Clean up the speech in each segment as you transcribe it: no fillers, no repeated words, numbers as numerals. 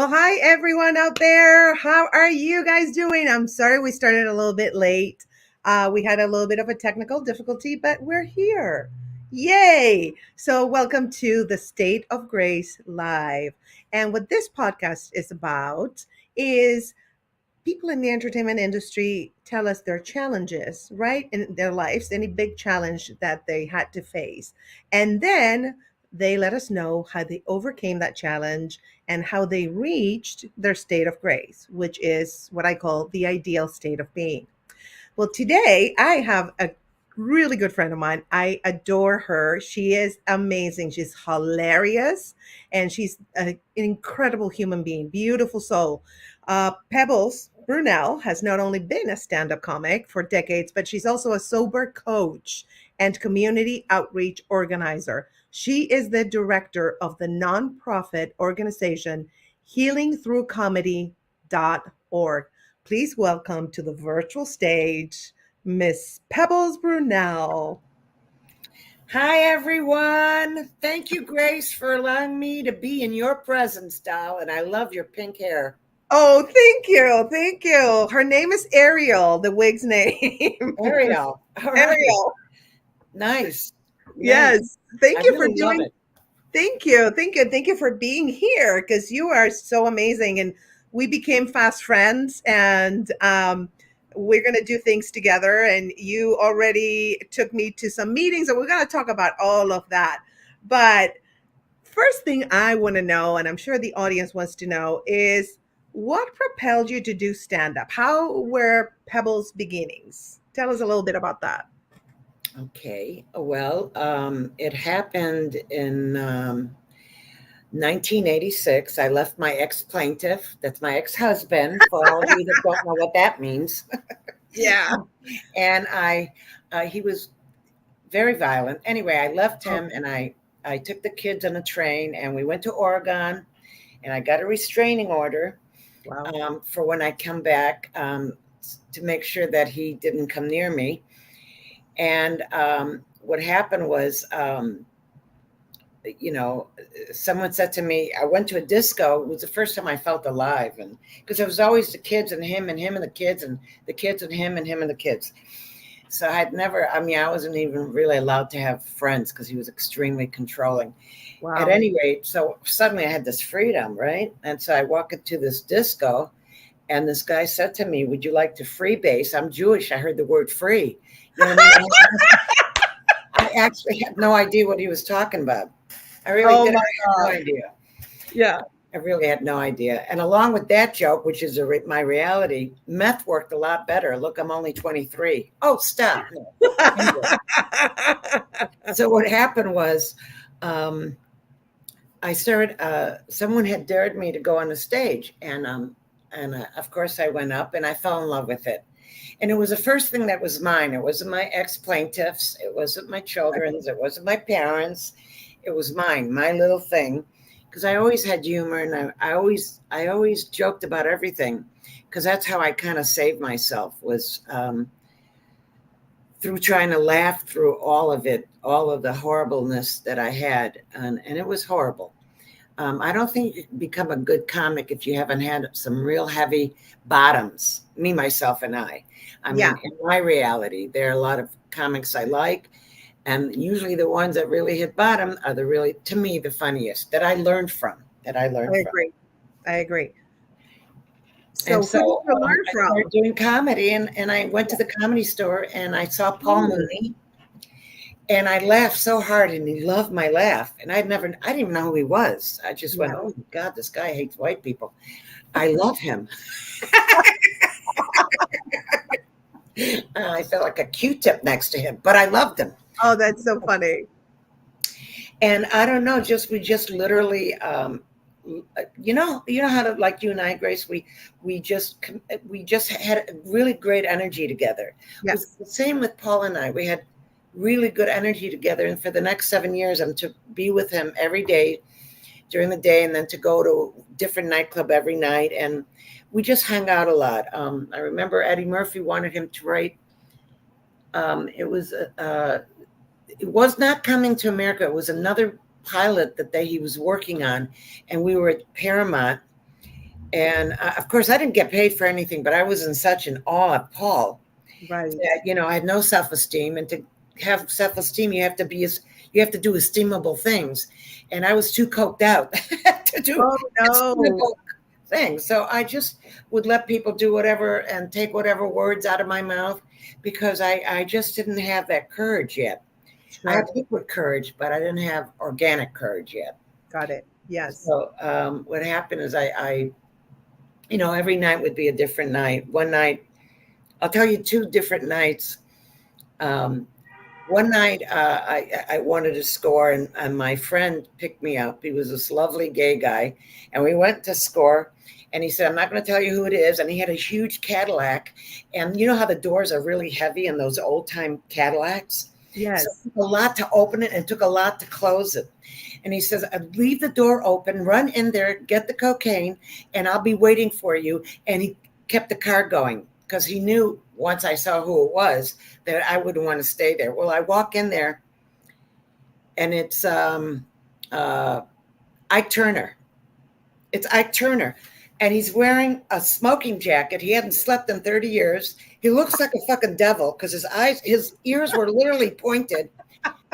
Well, hi everyone out there. How are you guys doing? I'm sorry we started a little bit late. We had a little bit of a technical difficulty, but we're here. Yay! So, welcome to the State of Grace Live. And what this podcast is about is people in the entertainment industry tell us their challenges, right, in their lives, any big challenge that they had to face. And then they let us know how they overcame that challenge and how they reached their state of grace, which is what I call the ideal state of being. Well, today I have a really good friend of mine. I adore her. She is amazing. She's hilarious and she's an incredible human being, beautiful soul. Pebbles Brunelle has not only been a stand up comic for decades, but she's also a sober coach and community outreach organizer. She is the director of the nonprofit organization healingthroughcomedy.org. Please welcome to the virtual stage, Miss Pebbles Brunelle. Hi, everyone. Thank you, Grace, for allowing me to be in your presence, doll. And I love your pink hair. Oh, thank you. Thank you. Her name is Ariel, the wig's name. Ariel. All right. Ariel. Nice. Yes. Thank I you for really love doing it. Thank you. Thank you. Thank you for being here because you are so amazing. And we became fast friends and we're going to do things together. And you already took me to some meetings and we're going to talk about all of that. But first thing I want to know, and I'm sure the audience wants to know, is what propelled you to do stand up? How were Pebbles' beginnings? Tell us a little bit about that. Okay. Well, it happened in 1986. I left my ex-plaintiff. That's my ex-husband, for all of you that don't know what that means. Yeah. And he was very violent. Anyway, I left him and I took the kids on a train and we went to Oregon and I got a restraining order Wow. for when I come back to make sure that he didn't come near me. And what happened was, someone said to me, I went to a disco. It was the first time I felt alive. And because there was always the kids and him and the kids and the kids and him and the kids. So I wasn't even really allowed to have friends because he was extremely controlling. Wow. At any rate, so suddenly I had this freedom, right? And so I walk into this disco and this guy said to me, would you like to freebase? I'm Jewish. I heard the word free. You know what I mean? I actually had no idea what he was talking about. I really Oh did. my I had no God. idea. Yeah. I really had no idea. And along with that joke, which is my reality, meth worked a lot better. Look, I'm only 23. Oh, stop. No. Anyway. So what happened was I started, someone had dared me to go on the stage. And of course I went up and I fell in love with it. And it was the first thing that was mine. It wasn't my ex-plaintiffs. It wasn't my children's. It wasn't my parents. It was mine, my little thing. Because I always had humor and I always joked about everything. Because that's how I kind of saved myself was through trying to laugh through all of it, all of the horribleness that I had. And it was horrible. I don't think you can become a good comic if you haven't had some real heavy bottoms, me, myself, and I. I mean, in my reality, there are a lot of comics I like. And usually the ones that really hit bottom are to me, the funniest that I learned from. I agree. And So who did so you learn I from? started doing comedy and I went to the Comedy Store and I saw Paul Mooney. And I laughed so hard and he loved my laugh. And I didn't even know who he was. I just went, oh my God, this guy hates white people. I love him. I felt like a Q-tip next to him, but I loved him. Oh, that's so funny. And I don't know, we just literally, you know how to, like you and I, Grace, we just had really great energy together. Yes. It was the same with Paul and I. We had really good energy together. And for the next 7 years, I'm to be with him every day during the day and then to go to a different nightclub every night. And we just hung out a lot. I remember Eddie Murphy wanted him to write. It was not Coming to America. It was another pilot that he was working on. And we were at Paramount And of course, I didn't get paid for anything, but I was in such an awe of Paul Right. that, I had no self-esteem, and to have self-esteem, you have to do esteemable things. And I was too coked out to do Oh no. esteemable things. So I just would let people do whatever and take whatever words out of my mouth because I just didn't have that courage yet. I Sure. had liquid courage, but I didn't have organic courage yet. Got it. Yes. So what happened is every night would be a different night. One night, I'll tell you two different nights. Um, One night, I wanted to score, and my friend picked me up. He was this lovely gay guy, and we went to score. And he said, "I'm not going to tell you who it is." And he had a huge Cadillac, and you know how the doors are really heavy in those old time Cadillacs. So Yes. it took a lot to open it, and it took a lot to close it. And he says, "Leave the door open, run in there, get the cocaine, and I'll be waiting for you." And he kept the car going because he knew once I saw who it was that I wouldn't want to stay there. Well, I walk in there, and it's Ike Turner. It's Ike Turner. And he's wearing a smoking jacket. He hadn't slept in 30 years. He looks like a fucking devil because his ears were literally pointed.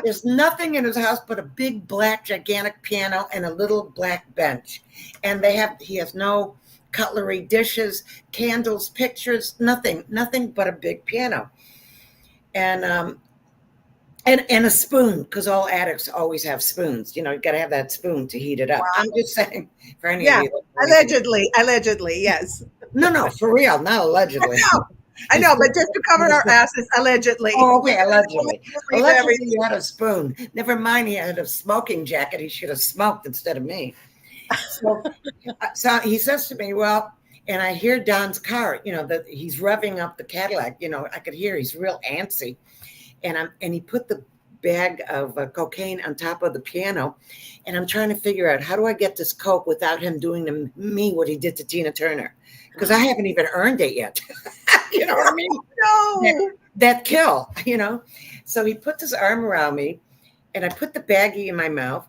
There's nothing in his house but a big black gigantic piano and a little black bench. And he has no cutlery, dishes, candles, pictures, nothing but a big piano. And a spoon, because all addicts always have spoons. You got to have that spoon to heat it up. Wow. I'm just saying for any Yeah. of you. Allegedly, yes. No, for real, not allegedly. I know, but just to cover our asses, allegedly. Oh, okay, allegedly. Leave Allegedly, he had a spoon. Never mind, he had a smoking jacket. He should have smoked instead of me. So he says to me, well, and I hear Don's car, that he's revving up the Cadillac. I could hear he's real antsy. And he put the bag of cocaine on top of the piano. And I'm trying to figure out, how do I get this coke without him doing to me what he did to Tina Turner? Because I haven't even earned it yet. You know what I mean? No. That kill, So he puts his arm around me, and I put the baggie in my mouth,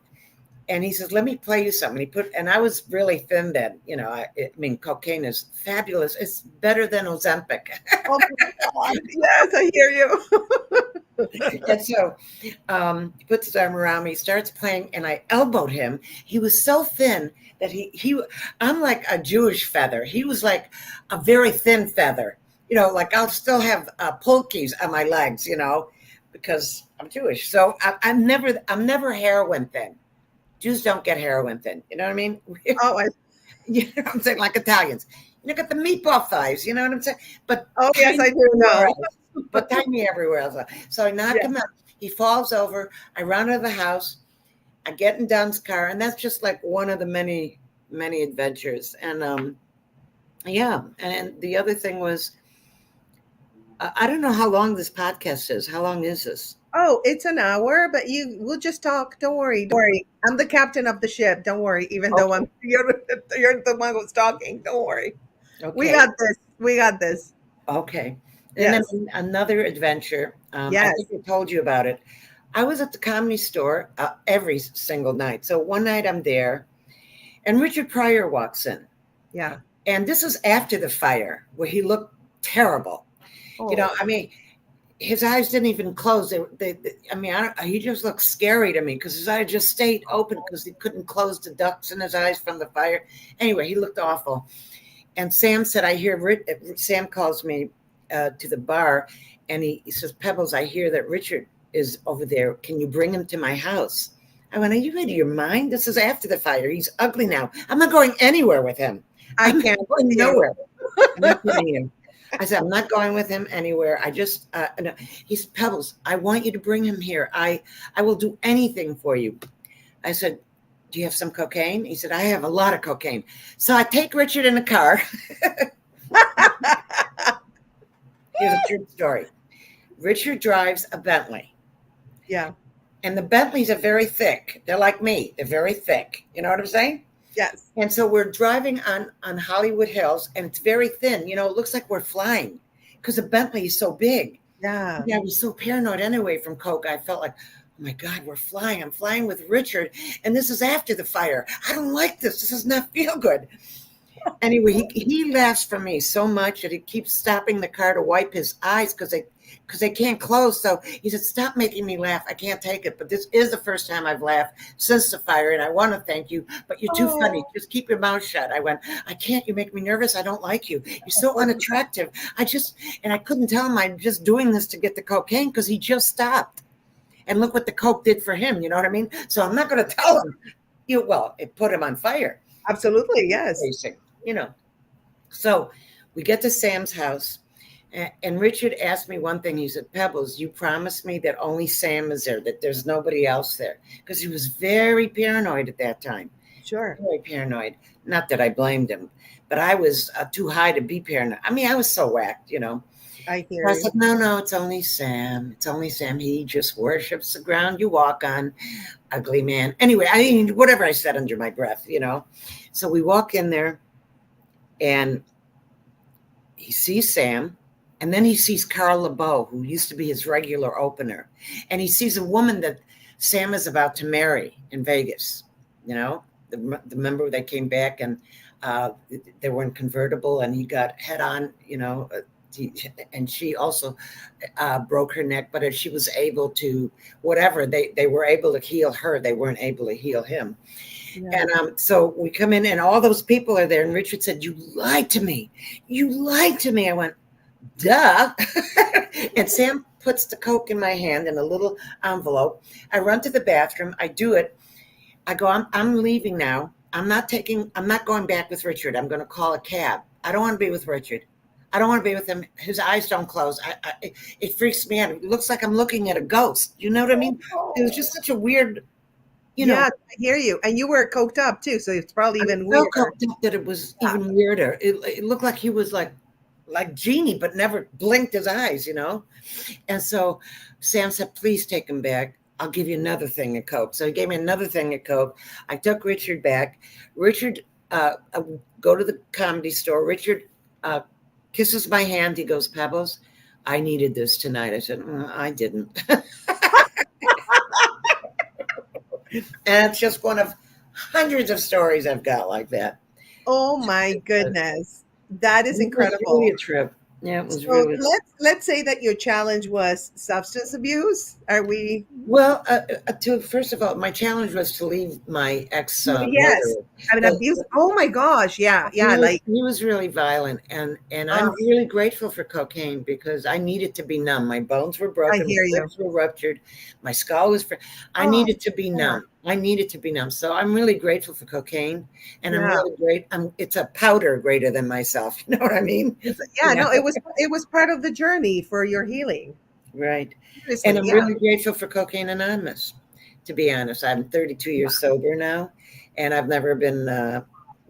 and he says, "Let me play you something." And I was really thin then, I mean, cocaine is fabulous. It's better than Ozempic. Oh my God. Yes, I hear you. And so he puts his arm around me, starts playing, and I elbowed him. He was so thin that I'm like a Jewish feather. He was like a very thin feather. Like I'll still have pulkeys on my legs, because I'm Jewish. So I'm never heroin thin. Jews don't get heroin thin. You know what I mean? Oh, I'm saying, like Italians. Got the meatball thighs. You know what I'm saying? But yes, I do know. But tiny everywhere else. So I knock him out. He falls over. I run out of the house. I get in Don's car, and that's just like one of the many, many adventures. And and the other thing was, I don't know how long this podcast is. How long is this? Oh, it's an hour, but we'll just talk. Don't worry. Don't worry. I'm the captain of the ship. Don't worry. Even though you're the one who's talking. Don't worry. Okay. We got this. We got this. Okay. And then another adventure. I think I told you about it. I was at the Comedy Store every single night. So one night I'm there, and Richard Pryor walks in. Yeah. And this is after the fire, where he looked terrible. Oh. I mean, his eyes didn't even close. He just looked scary to me because his eyes just stayed open because he couldn't close the ducts in his eyes from the fire. Anyway, he looked awful. And Sam said, Sam calls me to the bar, and he says, "Pebbles, I hear that Richard is over there. Can you bring him to my house?" I went, "Are you out of your mind? This is after the fire. He's ugly now. I'm not going anywhere with him. I can't go nowhere." I'm not kidding you. I said, "I'm not going with him anywhere. I just," no. He said, "Pebbles, I want you to bring him here. I will do anything for you." I said, "Do you have some cocaine?" He said, "I have a lot of cocaine." So I take Richard in the car. Here's a true story. Richard drives a Bentley. Yeah. And the Bentleys are very thick. They're like me. They're very thick. You know what I'm saying? Yes. And so we're driving on Hollywood Hills, and it's very thin. It looks like we're flying because the Bentley is so big. Yeah. I was so paranoid anyway from coke. I felt like, oh my God, we're flying. I'm flying with Richard, and this is after the fire. I don't like this. This does not feel good. Anyway, he laughs for me so much that he keeps stopping the car to wipe his eyes because they can't close. So he said, "Stop making me laugh. I can't take it." But this is the first time I've laughed since the fire, and I want to thank you. But you're too funny. Oh, Just keep your mouth shut. I went, "I can't. You make me nervous. I don't like you. You're so unattractive." And I couldn't tell him I'm just doing this to get the cocaine because he just stopped. And look what the coke did for him. You know what I mean? So I'm not going to tell him. Well, it put him on fire. absolutely, yes. You know. So we get to Sam's house, and Richard asked me one thing. He said, "Pebbles, you promised me that only Sam is there, that there's nobody else there," because he was very paranoid at that time. Sure. Very paranoid. Not that I blamed him, but I was too high to be paranoid. I mean, I was so whacked, you know. I hear I you. said, no, it's only Sam. It's only Sam. He just worships the ground you walk on, ugly man. Anyway, I mean, whatever I said under my breath, you know. So we walk in there, and he sees Sam, and then he sees Carl LeBeau, who used to be his regular opener. And he sees a woman that Sam is about to marry in Vegas, you know, the member that came back, and they were in convertible, and he got head on, you know, and she also broke her neck, but if she was able to, whatever, they were able to heal her. They weren't able to heal him. Yeah. And so we come in, and all those people are there. And Richard said, "You lied to me. You lied to me." I went, "Duh." And Sam puts the coke in my hand in a little envelope. I run to the bathroom. I do it. I go, I'm leaving now. I'm not going back with Richard. I'm going to call a cab. I don't want to be with Richard. I don't want to be with him. His eyes don't close. It freaks me out. It looks like I'm looking at a ghost. You know what I mean? It was just such a weird, you know. Yeah, I hear you. And you were coked up too, so it's probably I was even so weirder. coked up that it was Yeah. even weirder. It looked like he was like Genie, but never blinked his eyes, you know. And so Sam said, "Please take him back. I'll give you another thing of coke." So he gave me another thing of coke. I took Richard back. Richard go to the comedy store. Richard kisses my hand. He goes, "Pebbles, I needed this tonight." I said, "I didn't." And it's just one of hundreds of stories I've got like that. Oh my goodness. That is It was really incredible. a trip. Yeah, it was So really. let's say that your challenge was substance abuse. Are we Well, to first of all, my challenge was to leave my ex yes. murderer. I mean But abuse. Oh my gosh. Yeah. Yeah. Like he was really violent, and I'm oh, really grateful for cocaine because I needed to be numb. My bones were I broken, my hear you. ribs were ruptured, my skull was. I Oh needed to be yeah. numb. I needed to be numb. So I'm really grateful for cocaine, and I'm Yeah. really great. It's a powder greater than myself. You know what I mean? Yeah, You know, no, it was part of the journey for your healing. right. And Seriously, I'm yeah. really grateful for Cocaine Anonymous. To be honest, I'm 32 years sober now, and I've never been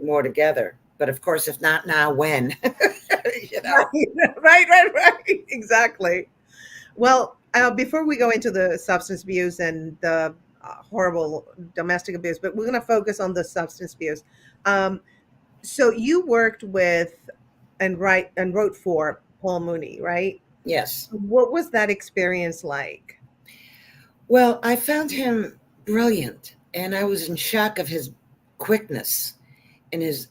more together. But of course, if not now, when? You know. Right, right. Exactly. Well, before we go into the substance abuse and the horrible domestic abuse, but we're going to focus on the substance abuse. Um, so you worked with and wrote for Paul Mooney, right? Yes. What was that experience like? Well, I found him brilliant, and I was in shock of his quickness and his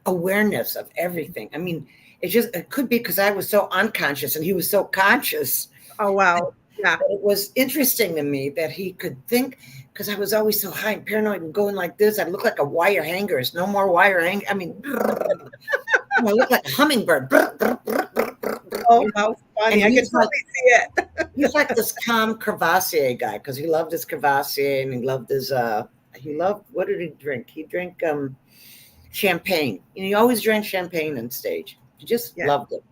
awareness of everything. I mean, it could be because I was so unconscious and he was so conscious. Oh wow, yeah, But it was interesting to me that he could think, because I was always so high and paranoid and going like this. I look like a wire hanger. No more wire hang. I mean, I look like a hummingbird. oh how And funny! I can he's totally like see it. he's like this calm Crevassier guy because he loved his Crevassier and he loved his he loved, what did he drink? He drank champagne. You know, he always drank champagne on stage. He just Yeah, loved it.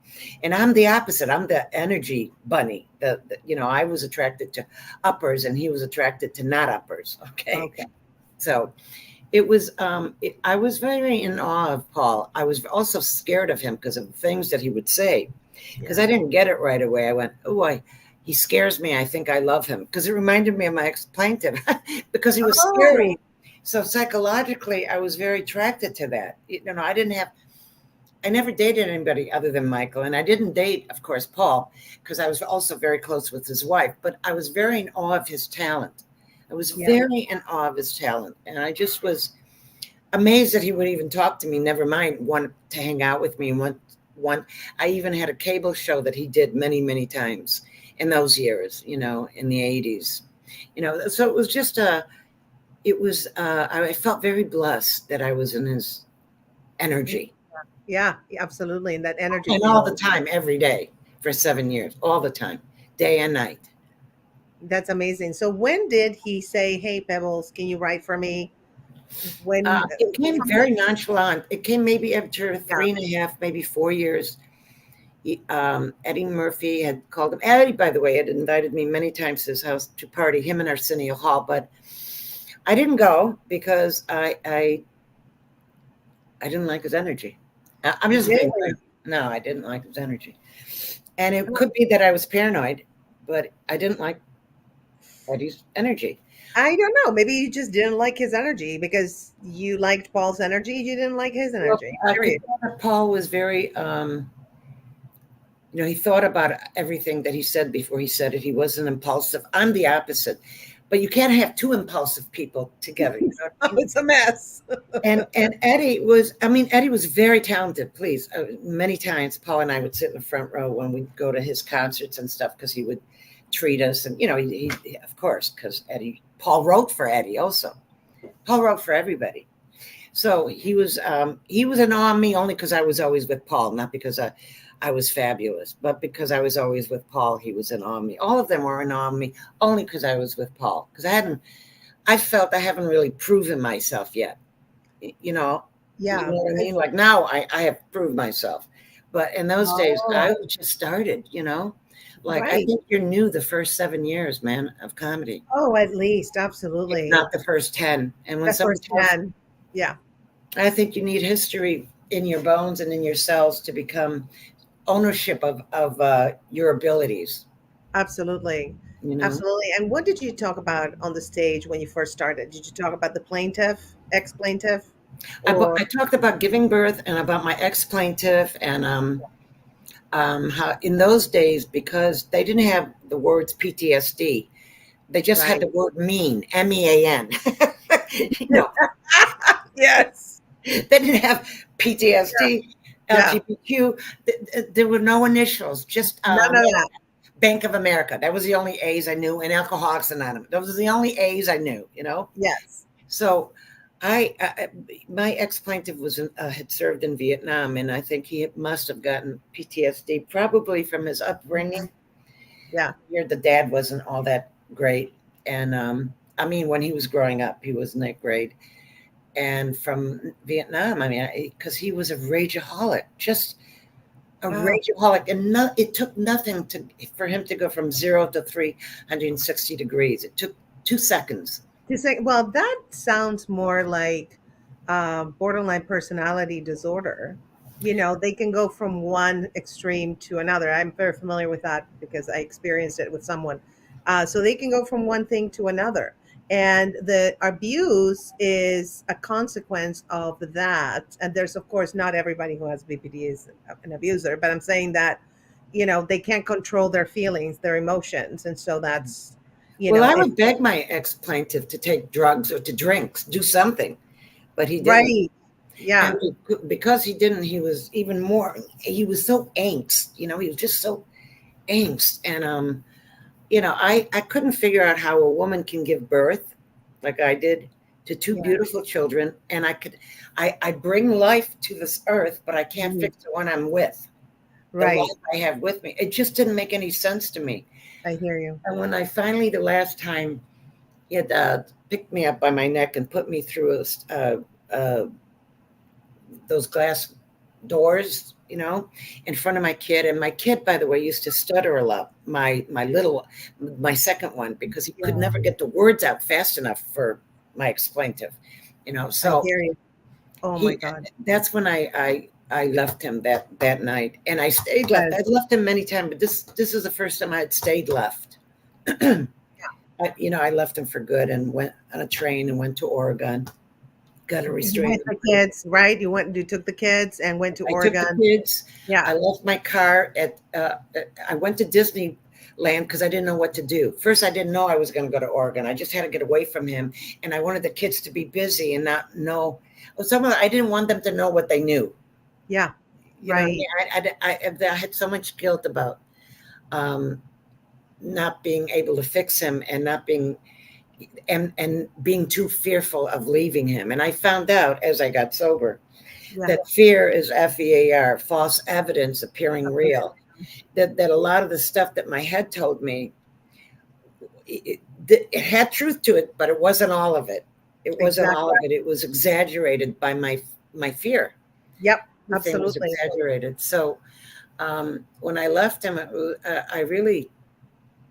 And I'm the opposite. I'm the energy bunny. You know, I was attracted to uppers and he was attracted to not uppers. Okay. okay, So it was I was very in awe of Paul. I was also scared of him because of things that he would say. Because yeah. I didn't get it right away. I went, "Oh, he scares me. I think I love him." Because it reminded me of my ex-plaintiff because he was Oh, scary. So psychologically, I was very attracted to that. You know, I never dated anybody other than Michael. And I didn't date, of course, Paul, because I was also very close with his wife. But I was very in awe of his talent. I was yeah, very in awe of his talent. And I just was amazed that he would even talk to me. Never mind, wanted to hang out with me. One, I even had a cable show that he did many, many times in those years. In the '80s. So it was just a. It was. I felt very blessed that I was in his energy, Yeah, absolutely. And that energy and all the field. time, every day for 7 years, all the time, day and night. That's amazing. So when did he say, "Hey, Pebbles, can you write for me?" When It came from the very nonchalant. It came maybe after yeah, 3.5, maybe 4 years. Eddie Murphy had called him. Eddie, by the way, had invited me many times to his house to party, him and Arsenio Hall, but I didn't go because I didn't like his energy. I'm just being really? clear. No, I didn't like his energy. And it could be that I was paranoid, but I didn't like Eddie's energy. I don't know. Maybe you just didn't like his energy because you liked Paul's energy. You didn't like his Well, energy. I could Period. tell that Paul was very, he thought about everything that he said before he said it. He wasn't impulsive. I'm the opposite. But you can't have two impulsive people together. You know what I Oh, mean? it's a mess. And Eddie was, Eddie was very talented. Please, many times Paul and I would sit in the front row when we'd go to his concerts and stuff because he would treat us, and of course, because Paul wrote for Eddie also. Paul wrote for everybody. So he was in awe of me only because I was always with Paul, not because I was fabulous, but because I was always with Paul, he was in awe of me. All of them were in awe of me only because I was with Paul. Because I felt I haven't really proven myself yet. You know, you Yeah. know what I mean? Like now I have proved myself. But in those days, Oh, I just started. Like I right. think you're new the first 7 years, man, of comedy, Oh, at least. if Absolutely. not the first 10. And when The someone first tells, 10. Yeah, I think you need history in your bones and in your cells to become ownership of your abilities. absolutely. You know, Absolutely. And what did you talk about on the stage when you first started? Did you talk about the plaintiff, ex plaintiff, or I talked about giving birth and about my ex plaintiff and how in those days because they didn't have the words PTSD, they just had right? the word mean, MEAN. No, Yes. they didn't have Yeah. PTSD, Yeah. LGBTQ. There were no initials, just None of that. Bank of America. That was the only A's I knew, and Alcoholics Anonymous. Those were the only A's I knew. Yes. So my ex plaintiff had served in Vietnam, and I think he must have gotten PTSD, probably from his Mhm. upbringing. Yeah. Here, the dad wasn't all that great, and when he was growing up, he wasn't that great. And from Vietnam, because he was a rageaholic, just a Wow. rageaholic, and it took nothing for him to go from 0 to 360 degrees. It took 2 seconds. To say, well, that sounds more like borderline personality disorder. They can go from one extreme to another. I'm very familiar with that because I experienced it with someone. So they can go from one thing to another. And the abuse is a consequence of that. And there's, of course, not everybody who has BPD is an abuser, but I'm saying that, they can't control their feelings, their emotions. And so that's, Well, I if would beg my ex plaintiff to take drugs or to drink, do something, but he didn't. right. And Yeah. because he didn't, he was even more, he was so angst, he was just so angst. And, I couldn't figure out how a woman can give birth like I did to two Yeah. beautiful children. And I bring life to this earth, but I can't Mhm. fix the one I'm with, the Right. life I have with me. It just didn't make any sense to me. I hear you. And when I finally, the last time, he had picked me up by my neck and put me through uh, those glass doors, in front of my kid. And my kid, by the way, used to stutter a lot. My second one, because he could Yeah. never get the words out fast enough for my explaintive. I So hear you. Oh my he. God. That's when I left him that night, and I stayed left. Yes. I'd left him many times, but this is the first time I had stayed left. I left him for good and went on a train and went to Oregon. Got a You went restraining the order. kids, right? You took the kids and went to I took the Oregon. kids. Yeah. I left my car I went to Disney land because I didn't know what to do. First, I didn't know I was going to go to Oregon. I just had to get away from him, and I wanted the kids to be busy and not know. Well, I didn't want them to know what they knew. Yeah. You know what I Right. mean? I had so much guilt about not being able to fix him and not being and being too fearful of leaving him. And I found out as I got sober Yeah. that fear is FEAR, false evidence appearing real. That a lot of the stuff that my head told me, it had truth to it, but it wasn't all of it. It wasn't all Exactly. of it. It was exaggerated by my fear. Yep. Everything was Absolutely. exaggerated. So when I left him, I really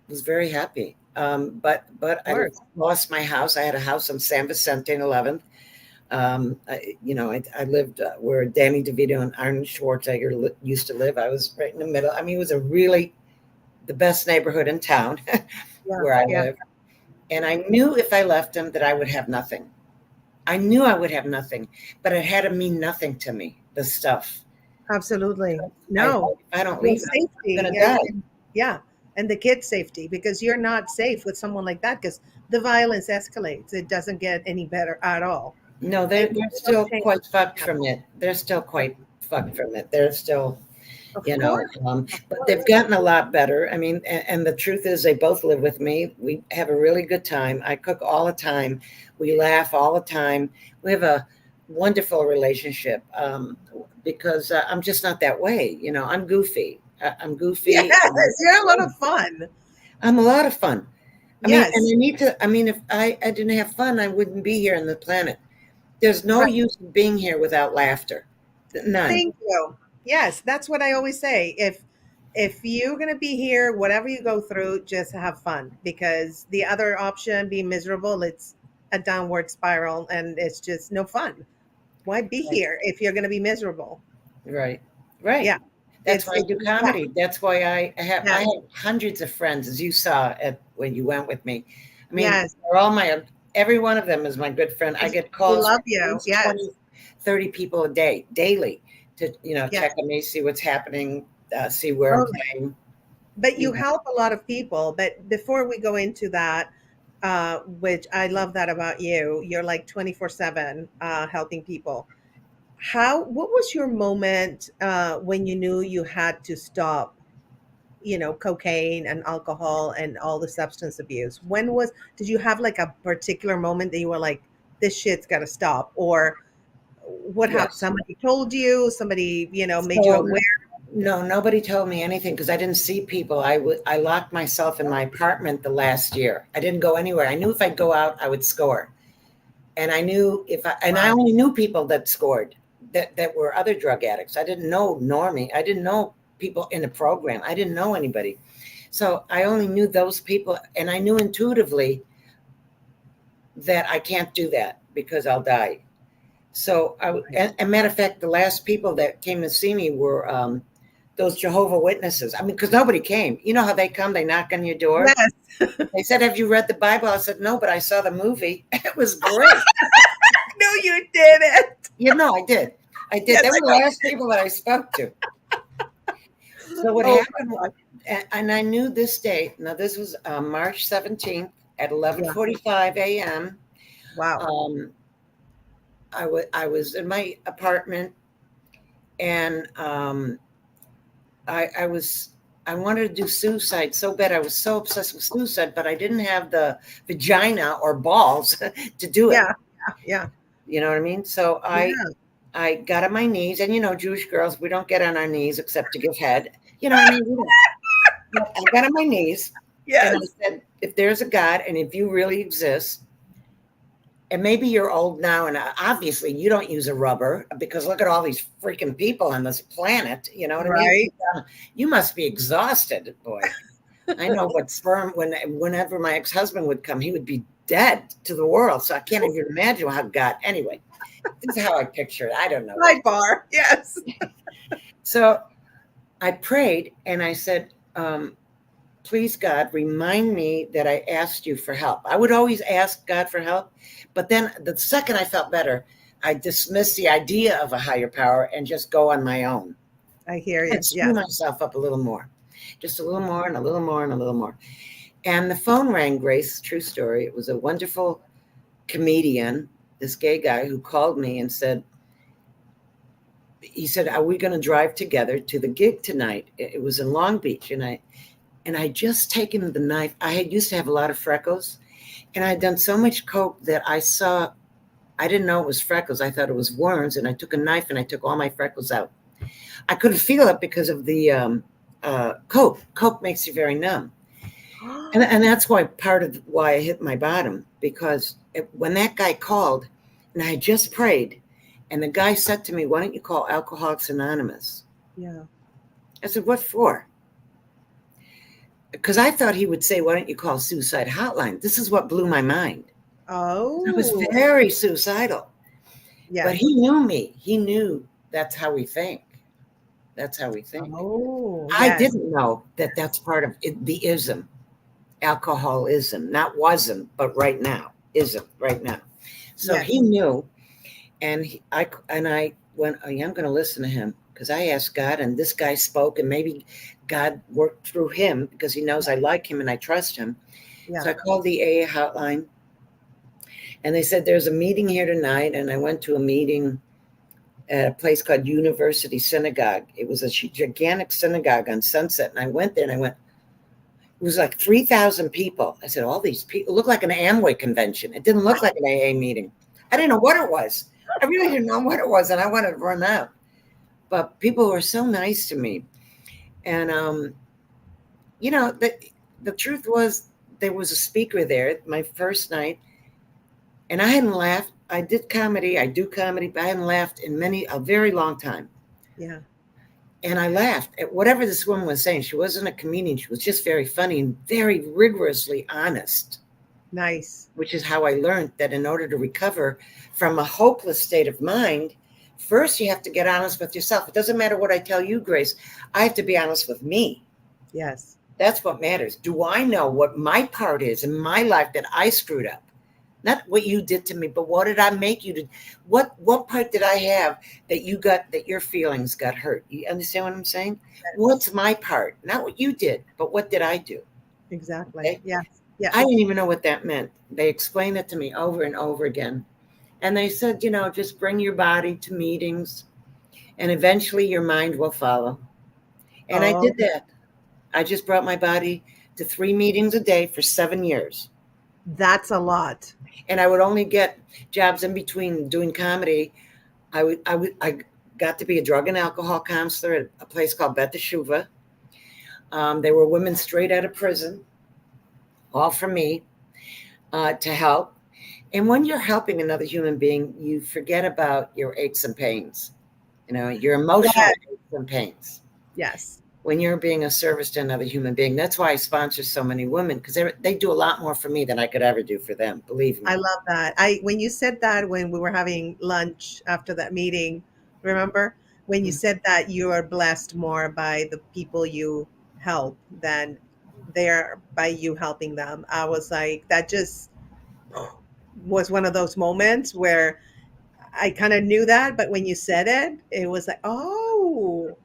was very happy. But Of I course. lost my house. I had a house on San Vicente and 11th. I lived where Danny DeVito and Arnold Schwarzenegger used to live. I was right in the middle. I mean, it was the best neighborhood in town Yeah. where I Yeah. lived. And I knew if I left him that I would have nothing. I knew I would have nothing, but it had to mean nothing to me, the stuff. Absolutely. No. I don't Your leave him, I'm safety. going to die. Yeah. And the kids' safety, because you're not safe with someone like that because the violence escalates. It doesn't get any better at all. No, And they're no still change. quite fucked from it. They're still quite fucked from it. They're still, Of course. Of but course. they've gotten a lot better. I mean, and the truth is, they both live with me. We have a really good time. I cook all the time. We laugh all the time. We have a wonderful relationship because I'm just not that way. I'm goofy. I'm Yes. goofy. You're a lot of fun. I'm a lot of fun. I mean, and Yes. I need to. I mean, if I didn't have fun, I wouldn't be here on the planet. There's no Right. use in being here without laughter. None. Thank you. Yes, that's what I always say. If you're gonna be here, whatever you go through, just have fun because the other option, being miserable, it's a downward spiral and it's just no fun. Why be Right. here if you're gonna be miserable? Right. Right. Yeah, That's why I do yeah, comedy. That's why I yeah, have hundreds of friends, as you saw at when you went with me. I mean, yes. they're all every one of them is my good friend. I get We calls love from at you. least Yes, 20, 30 people a day, daily, to yes. check on me, see what's happening, see where I'm Oh, playing. but You you know, help a lot of people. But before we go into that, which I love that about you, you're like 24/7 helping people. What was your moment when you knew you had to stop, cocaine and alcohol and all the substance abuse? Did you have like a particular moment that you were like, this shit's got to stop? Or what happened? yes. Somebody told you, somebody, made you So aware? no, nobody told me anything because I didn't see people. I locked myself in my apartment the last year. I didn't go anywhere. I knew if I'd go out, I would score. And I knew I Wow. only knew people that scored that were other drug addicts. I didn't know normie. I didn't know people in the program. I didn't know anybody. So I only knew those people. And I knew intuitively that I can't do that because I'll die. So a matter of fact, the last people that came to see me were those Jehovah Witnesses. I mean, because nobody came. You know how they come? They knock on your door. Yes. They said, "Have you read the Bible?" I said, "No, but I saw the movie. It was great." No, you didn't. I did. I did. Yes, They I were the know. last people that I spoke to. So what Oh happened? my God. And I knew this date. Now this was March 17th at Yeah. 11:45 a.m. Wow. Um, I was in my apartment, and I was I wanted to do suicide so bad. I was so obsessed with suicide, but I didn't have the vagina or balls to do it. Yeah. Yeah. You know what I mean? So Yeah. I got on my knees, and Jewish girls, we don't get on our knees except to give head. You know what I mean? I got on my knees, and I Yes. said, if there's a God, and if you really exist, and maybe you're old now, and obviously you don't use a rubber because look at all these freaking people on this planet. You know what I mean? Right. You must be exhausted, boy. I know what sperm. Whenever my ex-husband would come, he would be dead to the world. So I can't even imagine how God. Anyway, this is how I picture it. I don't know. Sidebar. Yes. So I prayed and I said, please, God, remind me that I asked you for help. I would always ask God for help. But then the second I felt better, I dismissed the idea of a higher power and just go on my own I hear you. and screw Yes. myself up a little more. just a little more and a little more and a little more. And the phone rang, Grace, true story. It was a wonderful comedian, this gay guy who called me and he said, are we going to drive together to the gig tonight? It was in Long Beach. And I just taken the knife. I had used to have a lot of freckles, and I had done so much coke that I didn't know it was freckles. I thought it was worms, and I took a knife and I took all my freckles out. I couldn't feel it because of the coke. Coke makes you very numb. And that's why part of why I hit my bottom, because when that guy called and I had just prayed, and the guy said to me, why don't you call Alcoholics Anonymous? Yeah. I said, what for? Because I thought he would say, why don't you call Suicide Hotline? This is what blew my mind. Oh. I was very suicidal. Yeah. But he knew me. He knew that's how we think. That's how we think. Oh, I yes. didn't know that that's part of the ism, alcoholism, not wasn't, but right now, ism, right now. So Yes. he knew, and I went, oh, yeah, I'm going to listen to him, because I asked God, and this guy spoke, and maybe God worked through him because he knows I like him and I trust him. Yeah. So I called the AA hotline, and they said, there's a meeting here tonight. And I went to a meeting at a place called University Synagogue. It was a gigantic synagogue on Sunset. And I went there and it was like 3,000 people. I said, all these people look like an Amway convention. It didn't look like an AA meeting. I didn't know what it was. I really didn't know what it was. And I wanted to run out. But people were so nice to me. And, the truth was, there was a speaker there my first night, and I hadn't laughed. I did comedy. I do comedy, but I hadn't laughed in a very long time. Yeah. And I laughed at whatever this woman was saying. She wasn't a comedian. She was just very funny and very rigorously honest. Nice. Which is how I learned that in order to recover from a hopeless state of mind, first you have to get honest with yourself. It doesn't matter what I tell you, Grace. I have to be honest with me. Yes. That's what matters. Do I know what my part is in my life that I screwed up? Not what you did to me, but what did I make you do? What part did I have that your feelings got hurt? You understand what I'm saying? Yes. What's my part? Not what you did, but what did I do? Exactly. Okay? Yeah. Yeah. I didn't even know what that meant. They explained it to me over and over again. And they said, just bring your body to meetings, and eventually your mind will follow. And I did that. I just brought my body to 3 meetings a day for 7 years. That's a lot. And I would only get jobs in between doing comedy. I got to be a drug and alcohol counselor at a place called Bet Teshuva. They were women straight out of prison, all for me, to help. And when you're helping another human being, you forget about your aches and pains, your emotional aches and pains. Yes. When you're being a service to another human being. That's why I sponsor so many women, because they do a lot more for me than I could ever do for them. Believe me. I love that. When you said that, when we were having lunch after that meeting, remember when you said that you are blessed more by the people you help than they're by you helping them. I was like, that just was one of those moments where I kind of knew that, but when you said it, it was like, oh,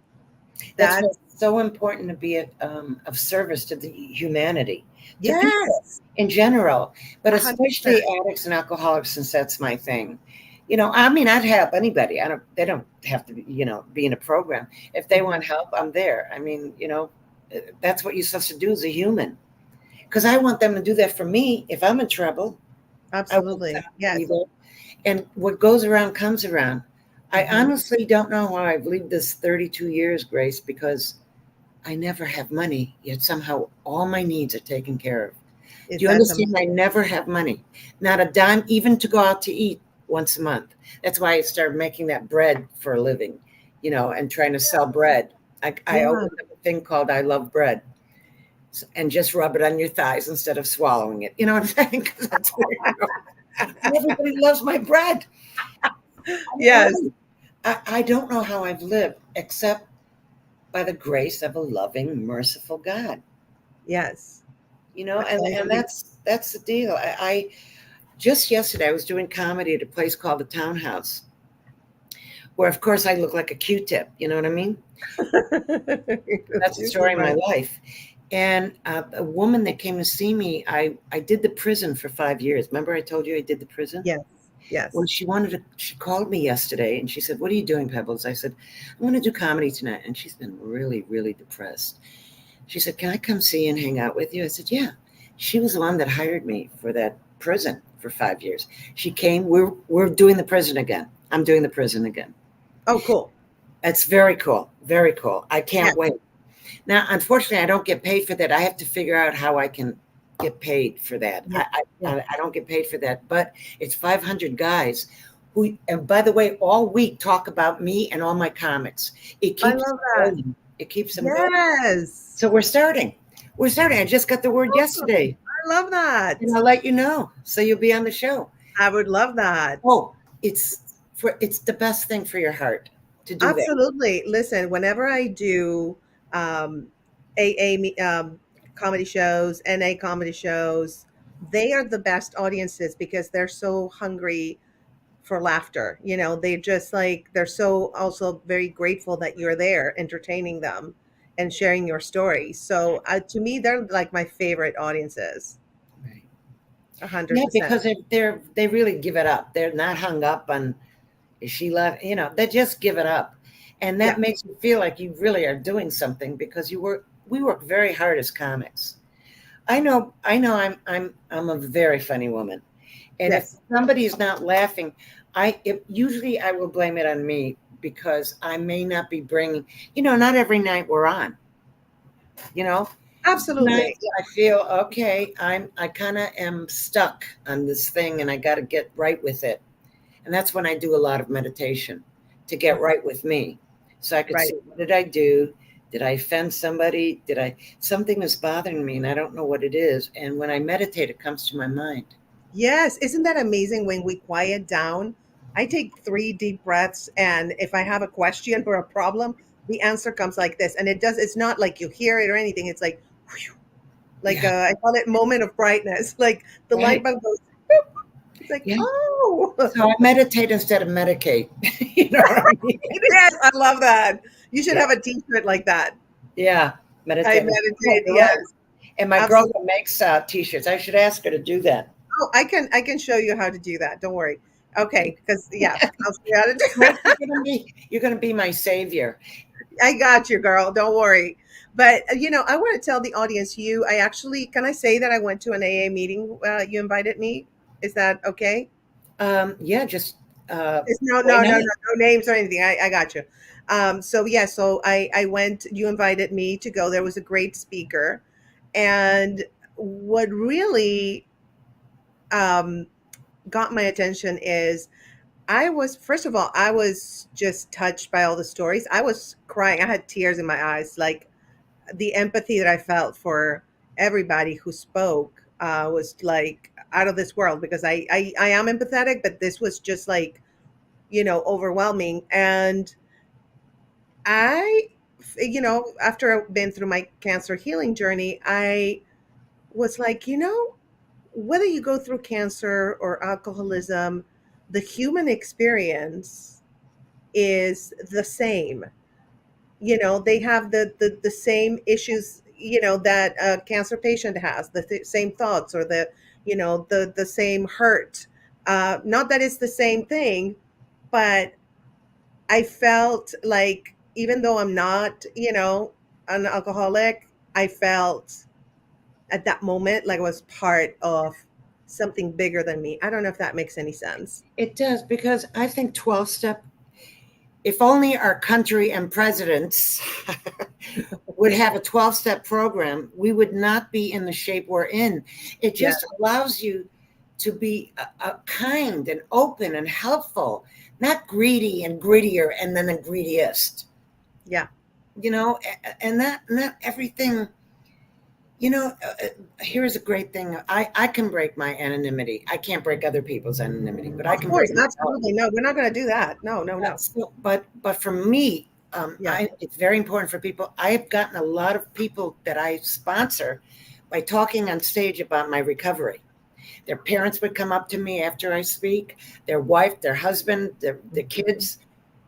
that's what's so important, to be of service to the humanity, to people in general, but especially 100%. Addicts and alcoholics, since that's my thing. I'd help anybody. They don't have to be in a program. If they want help, I'm there. That's what you're supposed to do as a human, because I want them to do that for me if I'm in trouble. Absolutely. Yes. And what goes around comes around. I honestly don't know how I've lived this 32 years, Grace, because I never have money, yet somehow all my needs are taken care of. Do you understand? I never have money, not a dime, even to go out to eat once a month. That's why I started making that bread for a living, and trying to sell bread. I opened up a thing called I Love Bread, and just rub it on your thighs instead of swallowing it. You know what I'm saying? Because that's where, everybody loves my bread. Yes. I don't know how I've lived except by the grace of a loving, merciful God. Yes. And that's the deal. I just yesterday I was doing comedy at a place called the Townhouse, where of course I look like a Q-tip. You know what I mean? That's the Too story of my much. life. And a woman that came to see me, I did the prison for 5 years. Remember I told you I did the prison? Yes, Well, yes. she called me yesterday and she said, "What are you doing, Pebbles?" I said, "I'm going to do comedy tonight." And she's been really, really depressed. She said, "Can I come see you and hang out with you?" I said, "Yeah." She was the one that hired me for that prison for 5 years. She came. We're doing the prison again. I'm doing the prison again. Oh, cool. It's very cool. Very cool. I Yeah, can't wait. Now, unfortunately, I don't get paid for that. I have to figure out how I can get paid for that. yeah, yeah. I don't get paid for that, but it's 500 guys who, and by the way, all week talk about me and all my comics. It I keeps love them that. going. It keeps them going. Yes. So we're starting. We're starting. I just got the word Awesome. yesterday, I love and that. I'll let you know. So you'll be on the show. I would love that. Oh, it's the best thing for your heart to do that. Absolutely. Listen, whenever I do um, AA comedy shows, NA comedy shows, they are the best audiences because they're so hungry for laughter. They just like, they're so also very grateful that you're there entertaining them and sharing your story. So to me, they're like my favorite audiences, Right. Yeah, 100%. because they really give it up. They're not hung up on is she left. They just give it up, and Yeah. that makes you feel like you really are doing something because we work very hard as comics. I know. I'm a very funny woman, and if Yes. somebody's not laughing, usually I will blame it on me because I may not be bringing. Not every night we're on. You know, Absolutely. nights I feel okay. I kind of am stuck on this thing, and I got to get right with it. And that's when I do a lot of meditation to get Mhm. right with me, so I could Right. see what did I do. Did I offend somebody? Did I something is bothering me and I don't know what it is? And when I meditate, it comes to my mind. Yes, isn't that amazing when we quiet down? I take 3 deep breaths, and if I have a question or a problem, the answer comes like this. And it's not like you hear it or anything. It's like, whew, like Yeah, I call it moment of brightness. Like the light right. bulb goes, boop. It's like, Yeah. oh, So I meditate instead of medicate. You know what I mean? yes, I love that. You should Yeah. have a t-shirt like that. Yeah. I Meditate. Yeah, meditate. you're Yes, right. And my absolutely. girlfriend makes t-shirts. I should ask her to do that. Oh, I can show you how to do that. Don't worry. Okay, because yeah, I'll show you how to Well, do. you're gonna be my savior. I got you, girl. Don't worry. But I want to tell the audience I actually can I say that I went to an AA meeting? You invited me. Is that okay? Yeah, just It's no, why no, no, no, not? no names or anything. I got you. So yeah, so I went. You invited me to go. There was a great speaker, and what really got my attention is first of all, I was just touched by all the stories. I was crying. I had tears in my eyes, like the empathy that I felt for everybody who spoke was like out of this world because I am empathetic, but this was just like, overwhelming. And I, after I've been through my cancer healing journey, I was like, whether you go through cancer or alcoholism, the human experience is the same. They have the same issues, that a cancer patient has, same thoughts, or the same hurt. Not that it's the same thing, but I felt like, even though I'm not, an alcoholic, I felt at that moment like I was part of something bigger than me. I don't know if that makes any sense. It does because I think 12-step. If only our country and presidents would have a 12-step program, we would not be in the shape we're in. It Yeah, just allows you to be a kind and open and helpful, not greedy and grittier and then the greediest. yeah, And that not everything. Here's a great thing. I can break my anonymity. I can't break other people's anonymity, but I of can course, break my own. absolutely. No, we're not going to do that. No, no, no. But for me, Yeah. it's very important for people. I have gotten a lot of people that I sponsor by talking on stage about my recovery. Their parents would come up to me after I speak, their wife, their husband, the kids.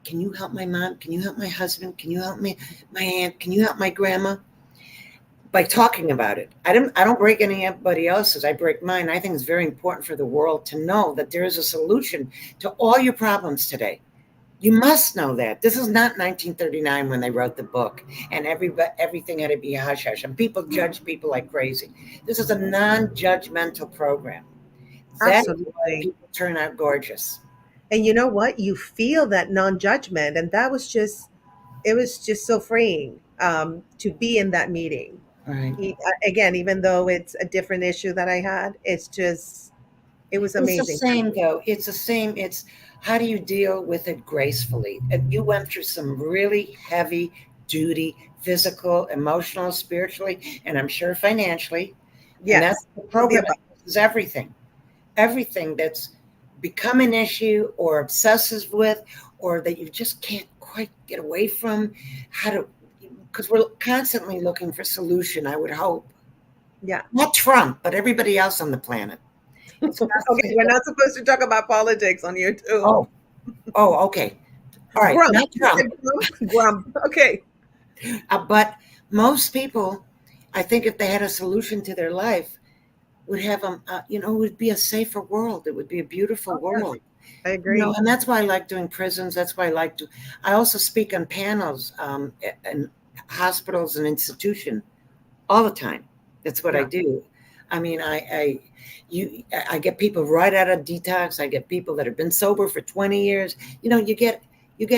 can you help my mom? Can you help my husband? Can you help me, my aunt? Can you help my grandma? By talking about it. I don't break anybody else's. I break mine. I think it's very important for the world to know that there is a solution to all your problems today. You must know that. This is not 1939 when they wrote the book and everything had to be hush hush and people judge people like crazy. This is a non-judgmental program. That is why Absolutely. people turn out gorgeous. And you know what? You feel that non-judgment, and that was just it was just so freeing to be in that meeting. All right. Again, even though it's a different issue that I had, it was It's the amazing for same me. though. It's the same. It's how do you deal with it gracefully? And you went through some really heavy duty, physical, emotional, spiritually, and I'm sure financially. And that's Yes, the all the program above. is everything. Everything that's become an issue or obsessive with, or that you just can't quite get away from. How to, because we're constantly looking for solution, I would hope. Yeah. Not Trump, but everybody else on the planet. It's Okay, constantly we're looking. not supposed to talk about politics on YouTube. Oh, oh, okay. All right, Grump. not You Trump. said grump? Grump. Okay. But most people, I think if they had a solution to their life, would have it would be a safer world. It would be a beautiful Oh, yes, world. I agree. And that's why I like doing prisons. That's why I like to. I also speak on panels in hospitals and institutions all the time. That's what I Yeah. do. I mean, I get people right out of detox. I get people that have been sober for 20 years. You get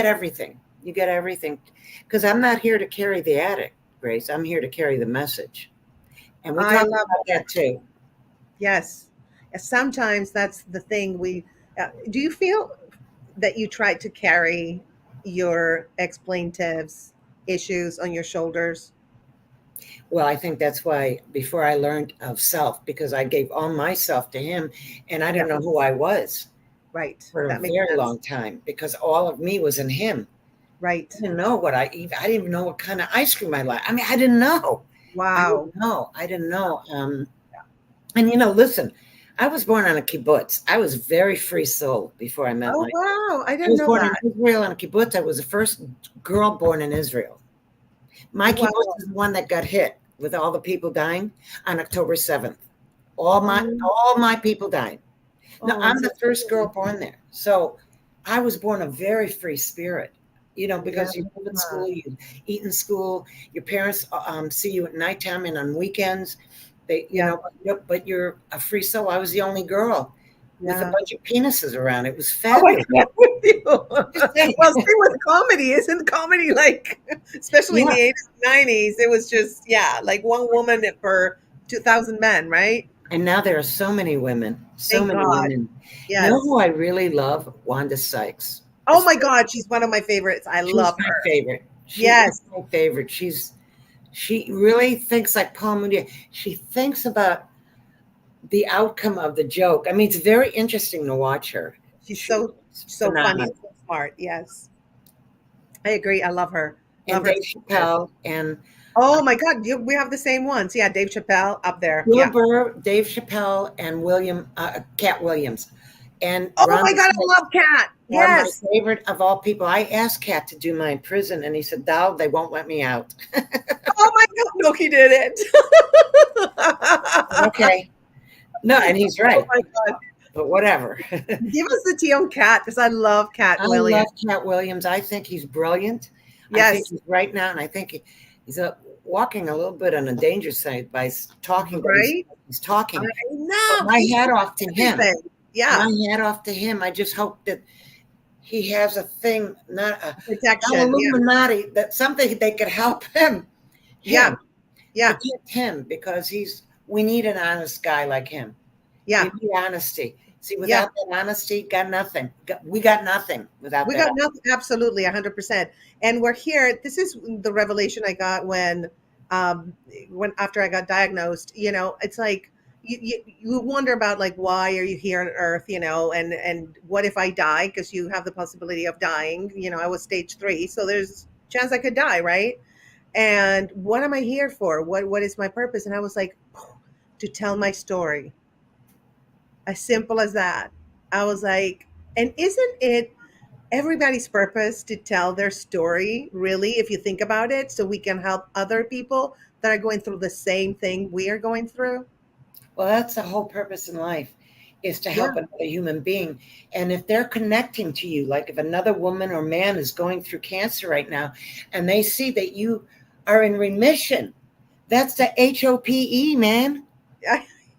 everything. You get everything, because I'm not here to carry the addict, Grace. I'm here to carry the message, and we I talk love about that. that too. Yes. Sometimes that's the thing do you feel that you tried to carry your explaintives issues on your shoulders? Well, I think that's why before I learned of self, because I gave all myself to him, and I Yeah, didn't know who I was right. for a That makes very sense. long time because all of me was in him. I Right. didn't know I didn't even know what kind of ice cream I like. I mean, I didn't know. I Wow. didn't know. I didn't know. And listen, I was born on a kibbutz. I was very free soul before I met Oh, my. wow. I I didn't was know born in that. Israel on a kibbutz. I was the first girl born in Israel. My kibbutz Wow. is the one that got hit with all the people dying on October 7th. Oh, All my people died. No, oh, I'm I'm so the first girl sorry. born there. So I was born a very free spirit, Yeah. because you live in school, you eat in school, your parents see you at nighttime and on weekends. They, Yeah. but you're a free soul. I was the only girl with a Yeah. bunch of penises around. It was Oh, I fabulous. can't with you. Just saying. Well, same with comedy. Isn't comedy like, especially in Yeah. the 80s and 90s, it was just, yeah, like one woman for 2,000 men, right? And now there are so many women, so Thank many God. women. You know Yes. who I really love? Wanda Sykes. Oh my God, she's one of my favorites. I She's love my her. favorite. She is Yes. my favorite. She really thinks like Paul Mooney. She thinks about the outcome of the joke. I mean, it's very interesting to watch her. She's She's so funny, phenomenal. so smart. Yes. I agree. I love her. Love And her Dave to pieces. Chappelle and Oh my God, we have the same ones. Yeah, Dave Chappelle up there. Bill Yeah. Burr, Dave Chappelle, and Cat Williams, and Oh my Rhonda God, I Smith love Cat. are my Yes. favorite of all people. I asked Cat to do my prison, and he said, "Dal, they won't let me out." Oh my God, no, he didn't. Okay, no, and he's Oh right, my God. but whatever. Give us the tea on Cat because I love Cat I Williams. love Cat Williams. I think he's brilliant. I think Yes, he's right now, and I think he's walking a little bit on a danger side by talking, but right? he's I talking. But know. my He hat knows off to him. everything. Yeah. My hat off to him. I just hope that he has a thing, not Protection. Yeah. Illuminati, that something they could help him, Yeah. him, Yeah. protect him, because we need an honest guy like him. Yeah. We need honesty. See, Yeah. without that honesty, got nothing. We got nothing without We that. got nothing. Absolutely, 100%. And we're here. This is the revelation I got um, when after I got diagnosed. It's like you wonder about like why are you here on Earth? And what if I die? Because you have the possibility of dying. I was stage 3, so there's chance I could die, right? And what am I here for? What is my purpose? And I was like, to tell my story, as simple as that. I was like, and isn't it? everybody's purpose to tell their story, really, if you think about it, so we can help other people that are going through the same thing we are going through. Well, that's the whole purpose in life, is to Yeah. help another human being. And if they're connecting to you, like if another woman or man is going through cancer right now and they see that you are in remission, that's the HOPE, man.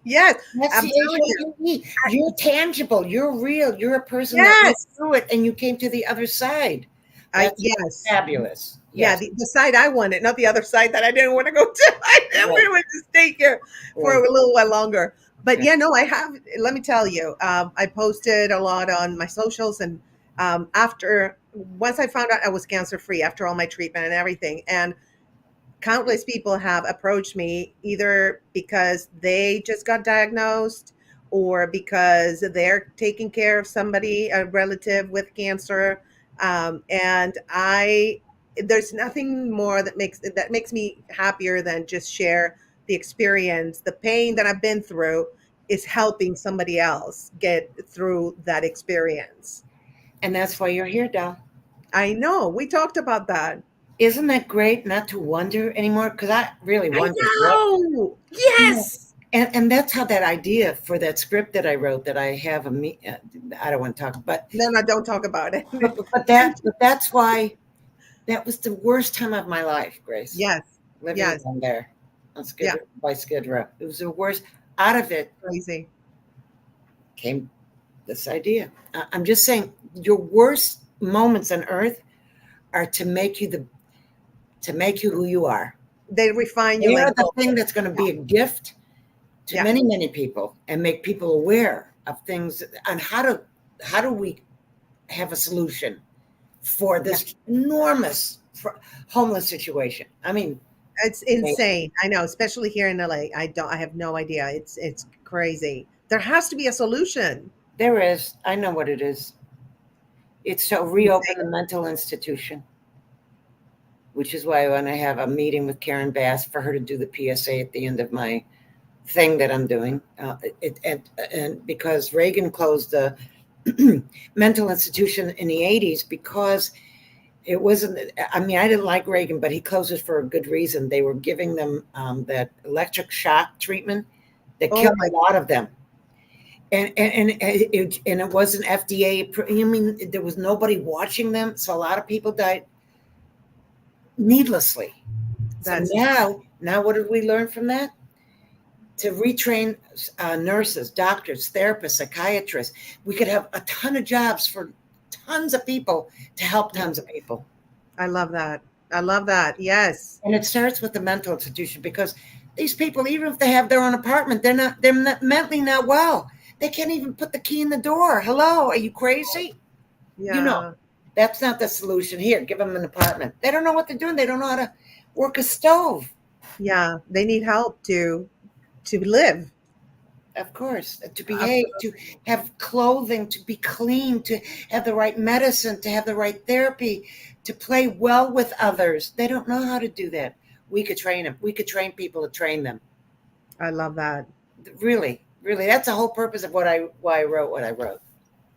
Yes, That's I'm the telling you. HOPE. You're tangible. You're real. You're a person that went Yes. through it and you came to the other side. I That's yes. fabulous. Yeah, Yes. the side I wanted, not the other side that I didn't want to go to. Right. We went to stay here for Right. a little while longer. But Right. yeah, no, I have. Let me tell you, I posted a lot on my socials, and after once I found out I was cancer free after all my treatment and everything, and countless people have approached me either because they just got diagnosed or because they're taking care of somebody, a relative with cancer. And I, there's nothing more that makes me happier than just share the experience, the pain that I've been through is helping somebody else get through that experience. And that's why you're here, Dal. I know we talked about that. Isn't that great not to wonder anymore? Because I really I wondered what, know. you know, Yes. and that's how that idea for that script that I wrote that I have I don't want to talk, No, no, don't talk about it. but that's why that was the worst time of my life, Grace. Yes, Living yes, down there on yeah, Skid Row. It was the worst. Out of it crazy. came this idea. I'm just saying, your worst moments on earth are to make you who you are. They refine you They are and the go. thing that's going to Yeah, be a gift to yeah, many people and make people aware of things and how do we have a solution for yeah. this enormous homeless situation. I mean, It's insane. I know, especially here in LA. I have no idea. It's crazy. There has to be a solution. there is, I know what it is. It's to reopen the mental institution, which is why when I have a meeting with Karen Bass for her to do the PSA at the end of my thing that I'm doing, and because Reagan closed the mental institution in the 80s because it wasn't, I mean, I didn't like Reagan, but he closed it for a good reason. They were giving them that electric shock treatment that Oh killed my, a lot of them. And it wasn't FDA. I mean, there was nobody watching them. So a lot of people died needlessly. So that's now what did we learn from that? To retrain nurses, doctors, therapists, psychiatrists. We could have a ton of jobs for tons of people to help yeah. tons of people. I love that. I love that. Yes. And it starts with the mental institution because these people, even if they have their own apartment, they're not mentally not well. They can't even put the key in the door. Hello, are you crazy? You know, Yeah. that's not the solution. Here, give them an apartment. They don't know what they're doing. They don't know how to work a stove. Yeah. They need help to live. Of course, to behave, to Absolutely. have clothing, to be clean, to have the right medicine, to have the right therapy, to play well with others. They don't know how to do that. We could train them. We could train people to train them. I love that. Really, really, that's the whole purpose of why I wrote what I wrote.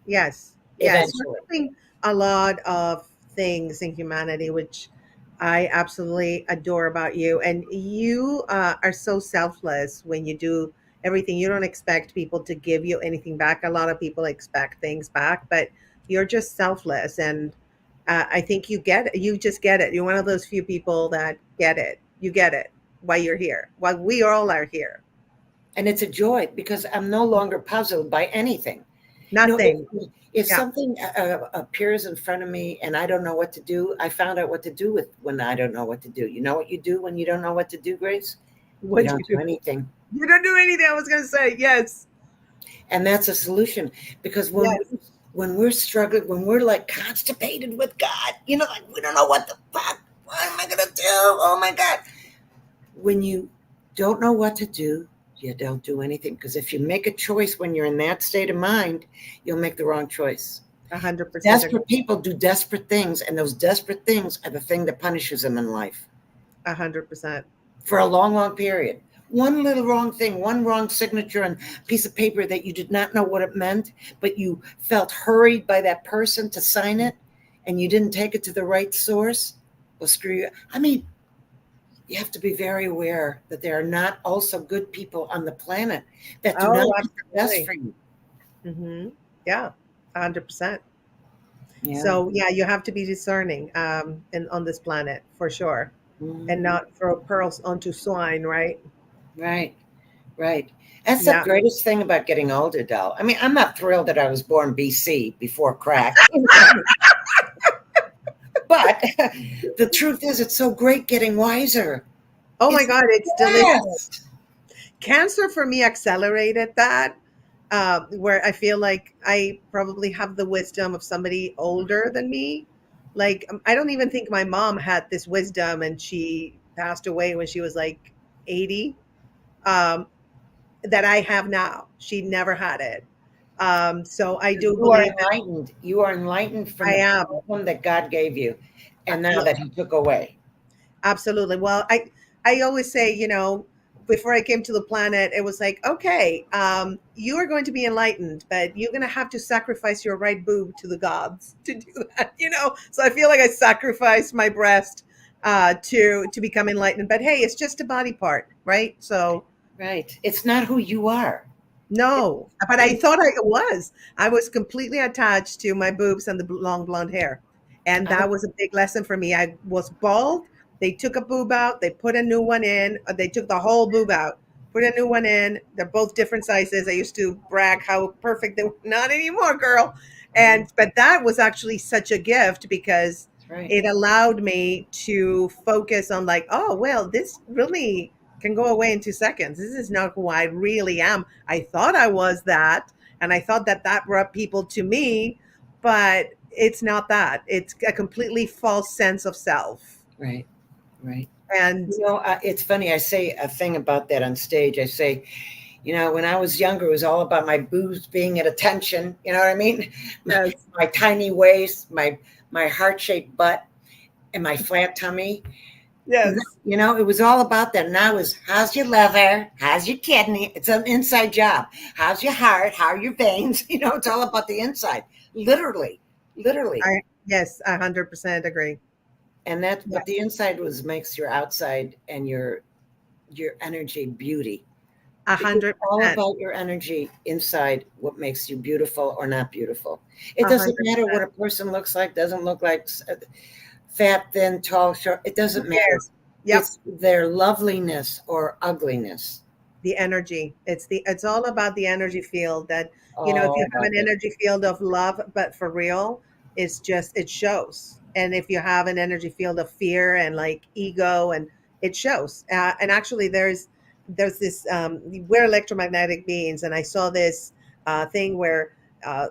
Yes. Yes. You're Eventually, helping a lot of things in humanity, which I absolutely adore about you. And you are so selfless when you do everything. You don't expect people to give you anything back. A lot of people expect things back, but you're just selfless. And I think you get it. You just get it. You're one of those few people that get it. You get it why you're here, why we all are here. and it's a joy because I'm no longer puzzled by anything. You know, Nothing. if Yeah. something appears in front of me and I don't know what to do, I found out what to do with when I don't know what to do. You know what you do when you don't know what to do, Grace? You What don't you do do? anything. You don't do anything. I was going to say yes. And that's a solution because Yes. when we're struggling, when we're like constipated with God, you know, like we don't know what the fuck, what am I gonna do? Oh my God. When you don't know what to do, you don't do anything. Because if you make a choice when you're in that state of mind, you'll make the wrong choice. 100% agree. Desperate people do desperate things, and those desperate things are the thing that punishes them in life 100%. for a long, long period. one little wrong thing, one wrong signature on a piece of paper that you did not know what it meant, but you felt hurried by that person to sign it and you didn't take it to the right source, will screw you. I mean, you have to be very aware that there are not also good people on the planet that do not Oh, want the best absolutely. for you. Yeah, 100%. Yeah. So yeah, you have to be discerning on this planet for sure, and Mhm. not throw pearls onto swine, right? Right. Right. That's the Yeah. greatest thing about getting older, Del. I mean, I'm not thrilled that I was born BC before crack. But the truth is, it's so great getting wiser. Oh my It's God, it's delicious. best. Cancer for me accelerated that, where I feel like I probably have the wisdom of somebody older than me. Like, I don't even think my mom had this wisdom, and she passed away when she was like 80. Um, that I have now. She never had it. So I do You are believe that enlightened. You are enlightened from I the am. problem that God gave you, and now Look, that He took away. absolutely. Well, I always say, before I came to the planet, it was like, okay, you are going to be enlightened, but you're going to have to sacrifice your right boob to the gods to do that. So I feel like I sacrificed my breast to become enlightened. But hey, it's just a body part, right? So Right. It's not who you are. It, no, but I it, thought I was. I was completely attached to my boobs and the long blonde hair. And I, that was a big lesson for me. I was bald. They took a boob out, they put a new one in. They took the whole boob out, put a new one in. They're both different sizes. I used to brag how perfect they were. Not anymore, girl. right. But that was actually such a gift because That's right. it allowed me to focus on, like, oh, well, this really can go away in 2 seconds. This is not who I really am. I thought I was that, and I thought that that brought people to me, but it's not that. It's a completely false sense of self. Right. Right. And It's funny. I say a thing about that on stage. I say, when I was younger, it was all about my boobs being at attention. You know what I mean? yes, My tiny waist, my heart shaped butt, and my flat tummy. yes, It was all about that. Now is how's your liver? How's your kidney? It's an inside job. How's your heart? How are your veins? It's all about the inside, literally, literally. yes, 100% agree. And that's Yeah, but the inside was makes your outside and your energy beauty. a Because hundred it's all percent, about your energy inside, what makes you beautiful or not beautiful. It a doesn't hundred matter what percent. a person looks like, doesn't look like, fat, thin, tall, short. It Who doesn't matter. cares? Yep. It's their loveliness or ugliness. The energy. It's all about the energy field that, if you All have about an it. energy field of love, but for real, it shows. And if you have an energy field of fear and like ego, and it shows. And actually there's this, we're electromagnetic beings. And I saw this thing where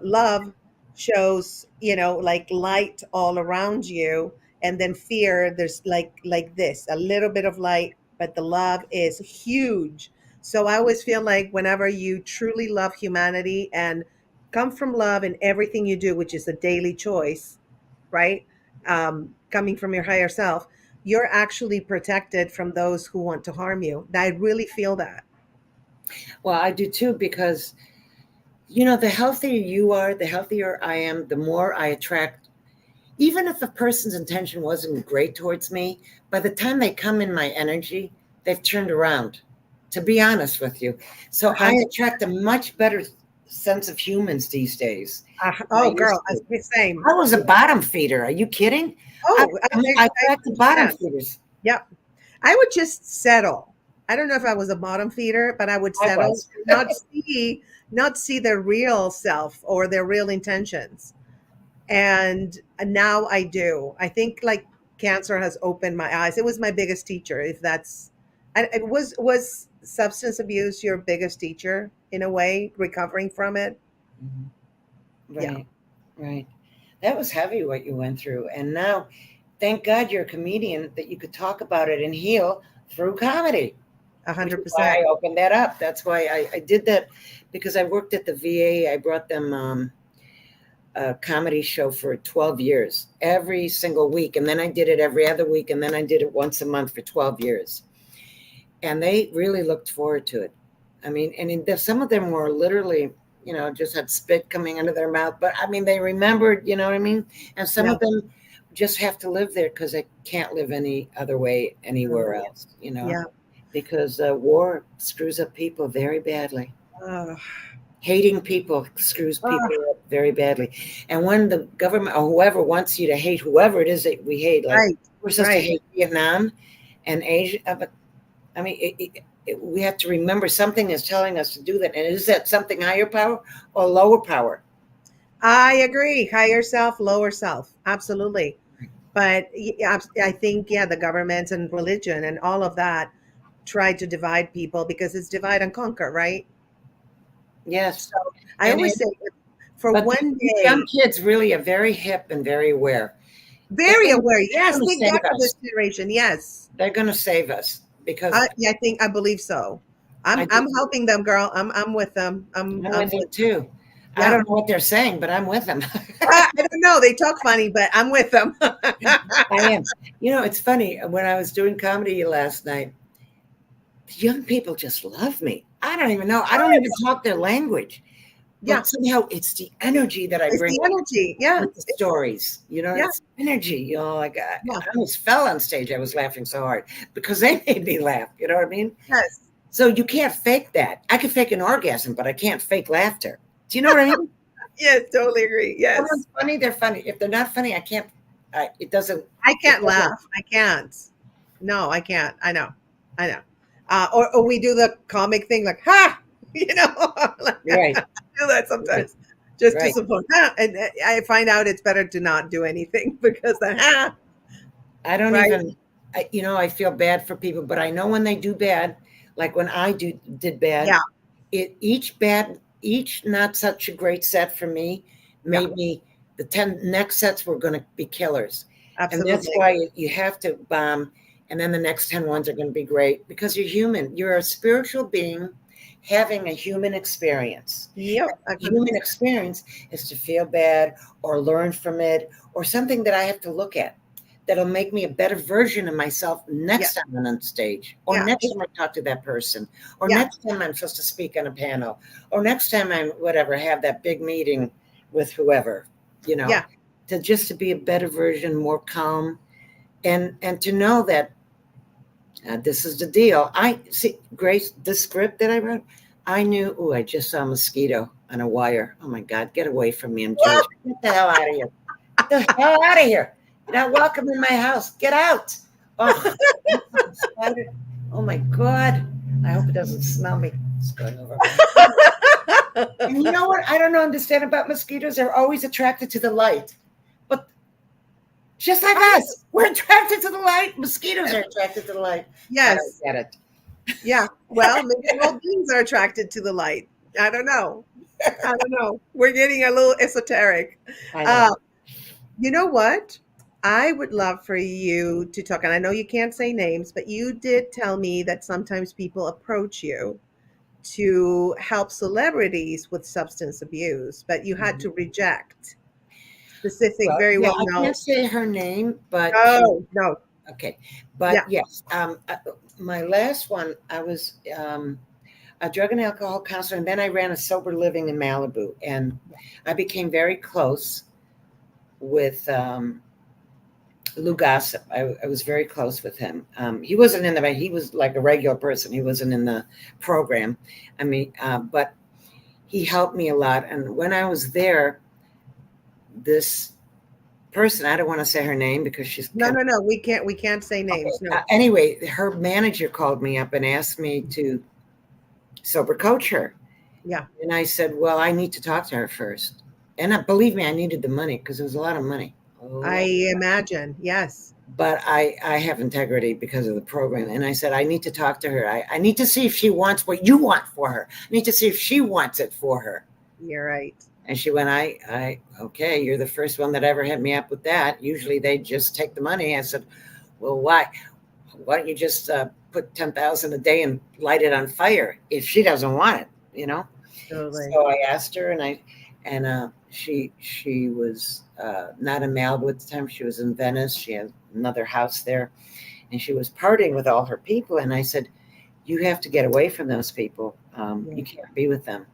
love shows, like light all around you. And then fear, there's like this, a little bit of light, but the love is huge. So I always feel like whenever you truly love humanity and come from love in everything you do, which is a daily choice, right? Coming from your higher self, you're actually protected from those who want to harm you. I really feel that. Well, I do too, because the healthier you are, the healthier I am, the more I attract. Even if a person's intention wasn't great towards me, by the time they come in my energy, they've turned around, to be honest with you. So I 100. attract a much better sense of humans these days than I Oh, used girl, to. it's the same. I was a bottom feeder. Are you kidding? I, Oh, I attract the bottom 100%. feeders. Yep. I would just settle. I don't know if I was a bottom feeder, but I would I settle, was. not see their real self or their real intentions. And now I do. I think like cancer has opened my eyes. It was my biggest teacher. If that's, and it was substance abuse your biggest teacher in a way, recovering from it? Mhm. Yeah, Right, right. That was heavy what you went through. And now, thank God you're a comedian that you could talk about it and heal through comedy, a which hundred is why percent. I opened that up. That's why I did that, because I worked at the VA. I brought them a comedy show for 12 years, every single week. And then I did it every other week. And then I did it once a month for 12 years. and they really looked forward to it. I mean, some of them were literally, just had spit coming out of their mouth, but I mean, they remembered, you know what I mean? And some Yeah. of them just have to live there because they can't live any other way anywhere Oh, else, yeah. because war screws up people very badly. Oh, Hating people screws people oh, up very badly. And when the government or whoever wants you to hate whoever it is that we hate, like right. we're supposed to Right. hate Vietnam and Asia, but I mean, we have to remember something is telling us to do that. And is that something higher power or lower power? I agree. Higher self, lower self. Absolutely. But I think, yeah, the government and religion and all of that try to divide people because it's divide and conquer, right? Yes. So I And always say, for but one these young day, kids really are very hip and very aware. They're very gonna, aware. they're Yes, gonna thank save God for this us. generation. Yes, They're gonna save us because yeah, I believe so. I I'm do. helping them, girl. I'm with them. I'm I'm with them with them. too. I Yeah. don't know what they're saying, but I'm with them. I don't know. They talk funny, but I'm with them. I am. It's funny. When I was doing comedy last night, the young people just love me. I don't even know. I don't even talk their language, Yeah, but somehow it's the energy that I it's bring the energy. Yeah, with the stories. yeah, It's energy. Like yeah. I almost fell on stage. I was laughing so hard because they made me laugh. You know what I mean? Yes, So you can't fake that. I can fake an orgasm, but I can't fake laughter. Do you know what I mean? yes, totally agree. Yes, Someone's funny, they're funny. If they're not funny, I can't. It doesn't. I It can't doesn't. laugh. I can't. No, I can't. I know. I know. Or we do the comic thing like, ha, like, Right. do that Right. sometimes just to Right. support. Ha, and I find out it's better to not do anything because the ha, I don't right? even. I feel bad for people, but I know when they do bad, like when I did bad, Yeah, each not such a great set for me yeah, made me the 10 next sets were going to be killers. And that's absolutely. why you have to bomb, and then the next 10 ones are going to be great because you're human. You're a spiritual being having a human experience. Yep, Human 100%. experience is to feel bad or learn from it or something that I have to look at that'll make me a better version of myself Yeah, next time I'm on stage, or yeah, next time I talk to that person, or yeah, next time I'm supposed to speak on a panel, or next time I'm whatever, have that big meeting with whoever, you know, yeah. to be a better version, more calm, and to know that this is the deal. I see, Grace, the script that I wrote, I knew, oh, I just saw a mosquito on a wire. Oh my God, get away from me. I'm Jewish. Get the hell out of here. Get the hell out of here. You're not welcome in my house. Get out. Oh, spider. Oh my God. I hope it doesn't smell me. It's going over my head. And you know what? I don't understand about mosquitoes. They're always attracted to the light. But just like us, we're attracted to the light. Mosquitoes are attracted to the light. I don't Yes, get it. yeah. Well, maybe all beings are attracted to the light. I don't know. I don't know. We're getting a little esoteric. I know. Uh, you know what? I would love for you to talk, and I know you can't say names, but you did tell me that sometimes people approach you to help celebrities with substance abuse, but you had Mhm. to reject specific, Well, very yeah, well I known. can't say her name, but she, Oh, no. okay. But Yeah. yes, my last one, I was a drug and alcohol counselor, and then I ran a sober living in Malibu, and I became very close with Lou Gossip. I was very close with him. He wasn't in the, he was like a regular person. He wasn't in the program. I mean, but he helped me a lot. And when I was there, this person, I don't want to say her name because she's No, kind no, no. We can't say of, okay. names. No. Anyway, her manager called me up and asked me to sober coach her. Yeah. And I said, well, I need to talk to her first. And believe me, I needed the money because it was a lot of money. I imagine. Yes. But I have integrity because of the program. And I said, I need to talk to her. I need to see if she wants what you want for her. I need to see if she wants it for her. You're right. And she went, okay, you're the first one that ever hit me up with that. Usually they just take the money. I said, well, why? Why don't you just put 10,000 a day and light it on fire if she doesn't want it? Totally. So I asked her, and she was not in Malibu at the time. She was in Venice. She had another house there, and she was partying with all her people. And I said, you have to get away from those people. Yeah. You can't be with them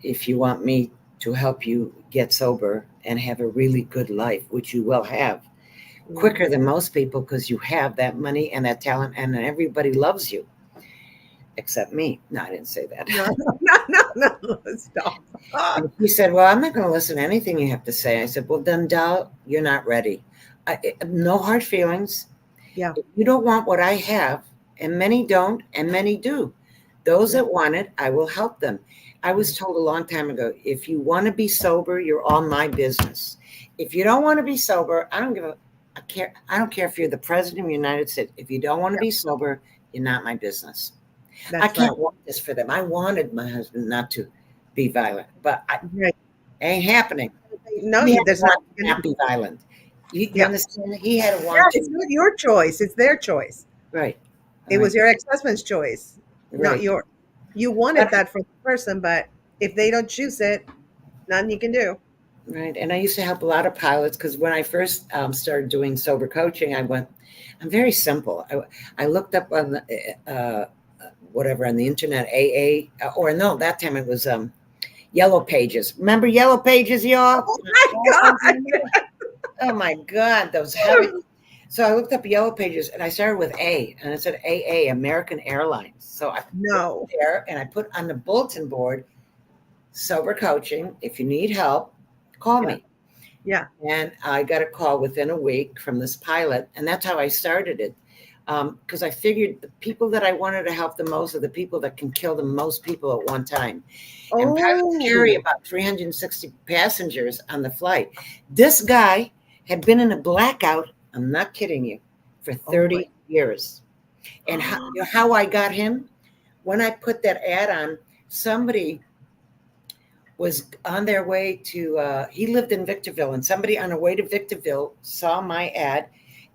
if you want me to help you get sober and have a really good life, which you will have Yeah. quicker than most people because you have that money and that talent and everybody loves you except me. No, I didn't say that. No, no. Stop. And he said, well, I'm not going to listen to anything you have to say. I said, well, then, Dal, you're not ready. No hard feelings. Yeah. If you don't want what I have, and many don't, and many do, those Yeah. that want it, I will help them. I was told a long time ago, if you want to be sober, you're all my business. If you don't want to be sober, I don't care if you're the president of the United States. If you don't want to Yeah. be sober, you're not my business. I That's right. can't want this for them. I wanted my husband not to be violent, but Right. it ain't happening. No, He had to there's want to not. not be violent. You Yeah. understand? He had to Yeah. want to. It's not your choice. It's their choice. Right. All It right. was your ex-husband's choice, not Right. yours. You wanted But, that for the person, but if they don't choose it, nothing you can do. right. And I used to help a lot of pilots because when I first started doing sober coaching, I'm very simple. I looked up on the, whatever on the internet, AA, or no, that time it was Yellow Pages. Remember Yellow Pages, y'all? Oh my God. Oh my God, those heavy. So I looked up Yellow Pages and I started with A, and it said AA, American Airlines. So I went No. there and I put on the bulletin board, sober coaching. If you need help, call Yeah. me. Yeah. And I got a call within a week from this pilot, and that's how I started it. Because I figured the people that I wanted to help the most are the people that can kill the most people at one time. And pilots carry Oh. about 360 passengers on the flight. This guy had been in a blackout, I'm not kidding you, for Oh my. 30 years. And how I got him, when I put that ad on, somebody was on their way to, he lived in Victorville, and somebody on their way to Victorville saw my ad,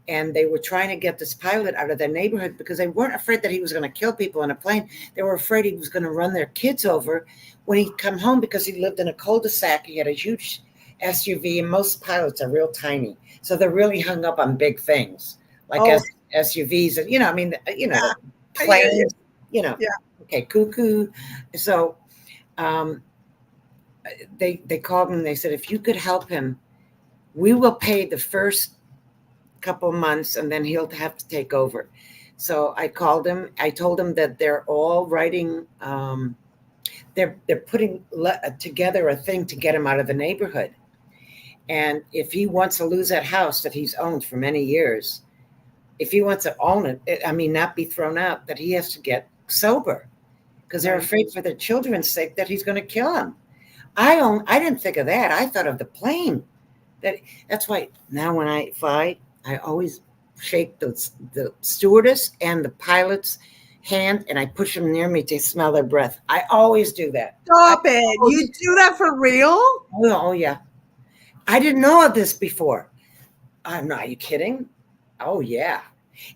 and they were trying to get this pilot out of their neighborhood because they weren't afraid that he was going to kill people on a plane. They were afraid he was going to run their kids over when he'd come home because he lived in a cul-de-sac. He had a huge SUV, and most pilots are real tiny. So they're really hung up on big things like Oh, SUVs and, I mean, yeah. the I hear you. planes, Yeah. okay, cuckoo. So um, they called me and they said, if you could help him, we will pay the first couple months and then he'll have to take over. So I called him. I told him that they're all writing, they're putting together a thing to get him out of the neighborhood. And if he wants to lose that house that he's owned for many years, if he wants to own it, I mean, not be thrown out, that he has to get sober because they're Right. afraid for their children's sake that he's going to kill him. I didn't think of that. I thought of the plane. That's why now when I fly, I always shake the stewardess and the pilot's hand, and I push them near me to smell their breath. I always do that. Stop it. You do that for real? Oh yeah. I didn't know of this before. I'm not. Are you kidding? Oh yeah.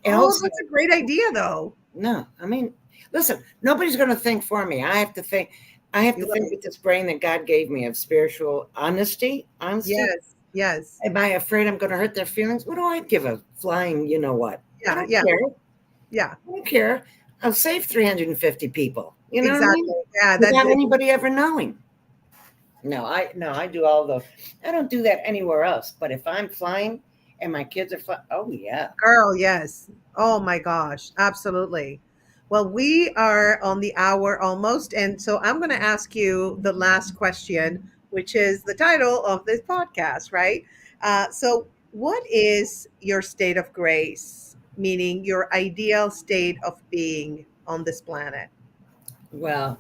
And Oh, also, that's a great idea, though. no. I mean, listen. Nobody's going to think for me. I have to think. I have to You're think right. with this brain that God gave me of spiritual honesty. Yes. Yes. Am I afraid I'm going to hurt their feelings? What do I give a flying, you know what? I Yeah. don't Yeah. care. Yeah. I don't care. I'll save 350 people. You know what I mean? Exactly. Yeah. Without anybody ever knowing. No, I do all the. I don't do that anywhere else. But if I'm flying and my kids are flying, oh yeah. Girl, yes. Oh my gosh. Absolutely. Well, we are on the hour almost. And so I'm going to ask you the last question, which is the title of this podcast, right? So, what is your state of grace, meaning your ideal state of being on this planet? Well,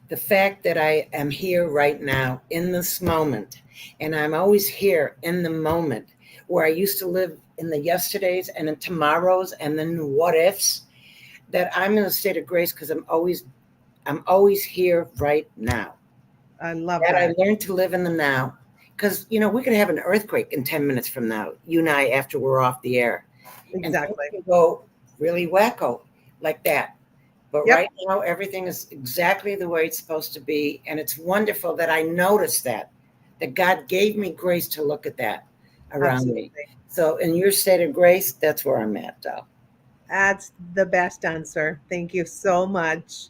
the fact that I am here right now in this moment, and I'm always here in the moment, where I used to live in the yesterdays and in tomorrows and then what ifs, that I'm in a state of grace because I'm always here right now. I love That I that. learned to live in the now. Because we could have an earthquake in 10 minutes from now, you and I, after we're off the air. And things Exactly. can go really wacko like that. But Yep. right now, everything is exactly the way it's supposed to be. And it's wonderful that I noticed that God gave me grace to look at that around me. Absolutely. So in your state of grace, that's where I'm at, though. That's the best answer. Thank you so much.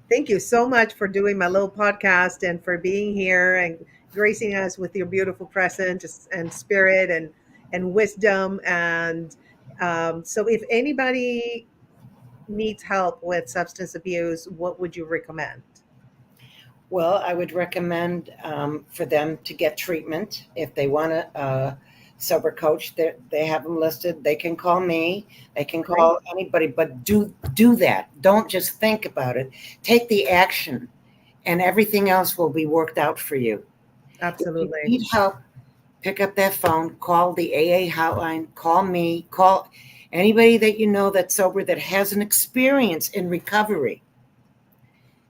Thank you so much for doing my little podcast and for being here and gracing us with your beautiful presence and spirit and wisdom. And so, if anybody needs help with substance abuse, what would you recommend? Well, I would recommend for them to get treatment if they want a sober coach. They have them listed. They can call me. They can Great. call anybody, but do that. Don't just think about it. Take the action, and everything else will be worked out for you. If you Absolutely. need help, pick up that phone, call the AA hotline, call me, call anybody that you know that's sober that has an experience in recovery.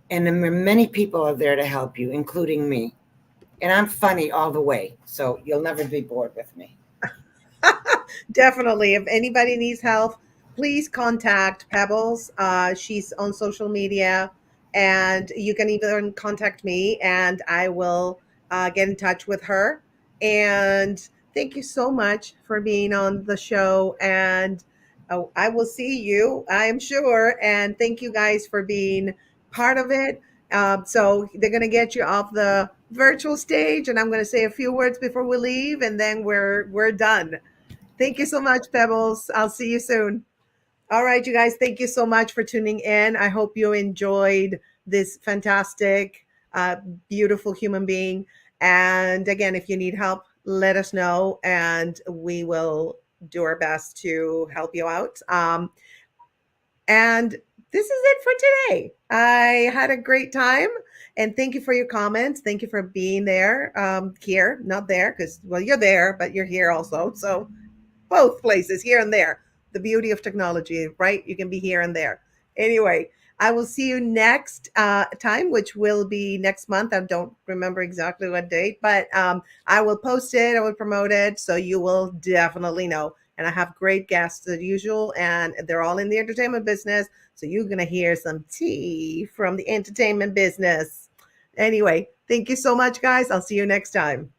And there are many people out there to help you, including me. And I'm funny all the way, so you'll never be bored with me. Definitely. If anybody needs help, please contact Pebbles. She's on social media, and you can even contact me, and I will get in touch with her. And thank you so much for being on the show. And I will see you, I am sure. And thank you guys for being part of it. So they're going to get you off the virtual stage, and I'm going to say a few words before we leave, and then we're done. Thank you so much, Pebbles. I'll see you soon. All right, you guys, thank you so much for tuning in. I hope you enjoyed this fantastic, uh, beautiful human being. And again, if you need help, let us know and we will do our best to help you out. And this is it for today. I had a great time. And thank you for your comments. Thank you for being there, here, not there, because, well, you're there, but you're here also. So both places, here and there. The beauty of technology, right? You can be here and there. Anyway, I will see you next time, which will be next month. I don't remember exactly what date, but I will post it, I will promote it, so you will definitely know. And I have great guests as usual, and they're all in the entertainment business. So you're going to hear some tea from the entertainment business. Anyway, thank you so much, guys. I'll see you next time.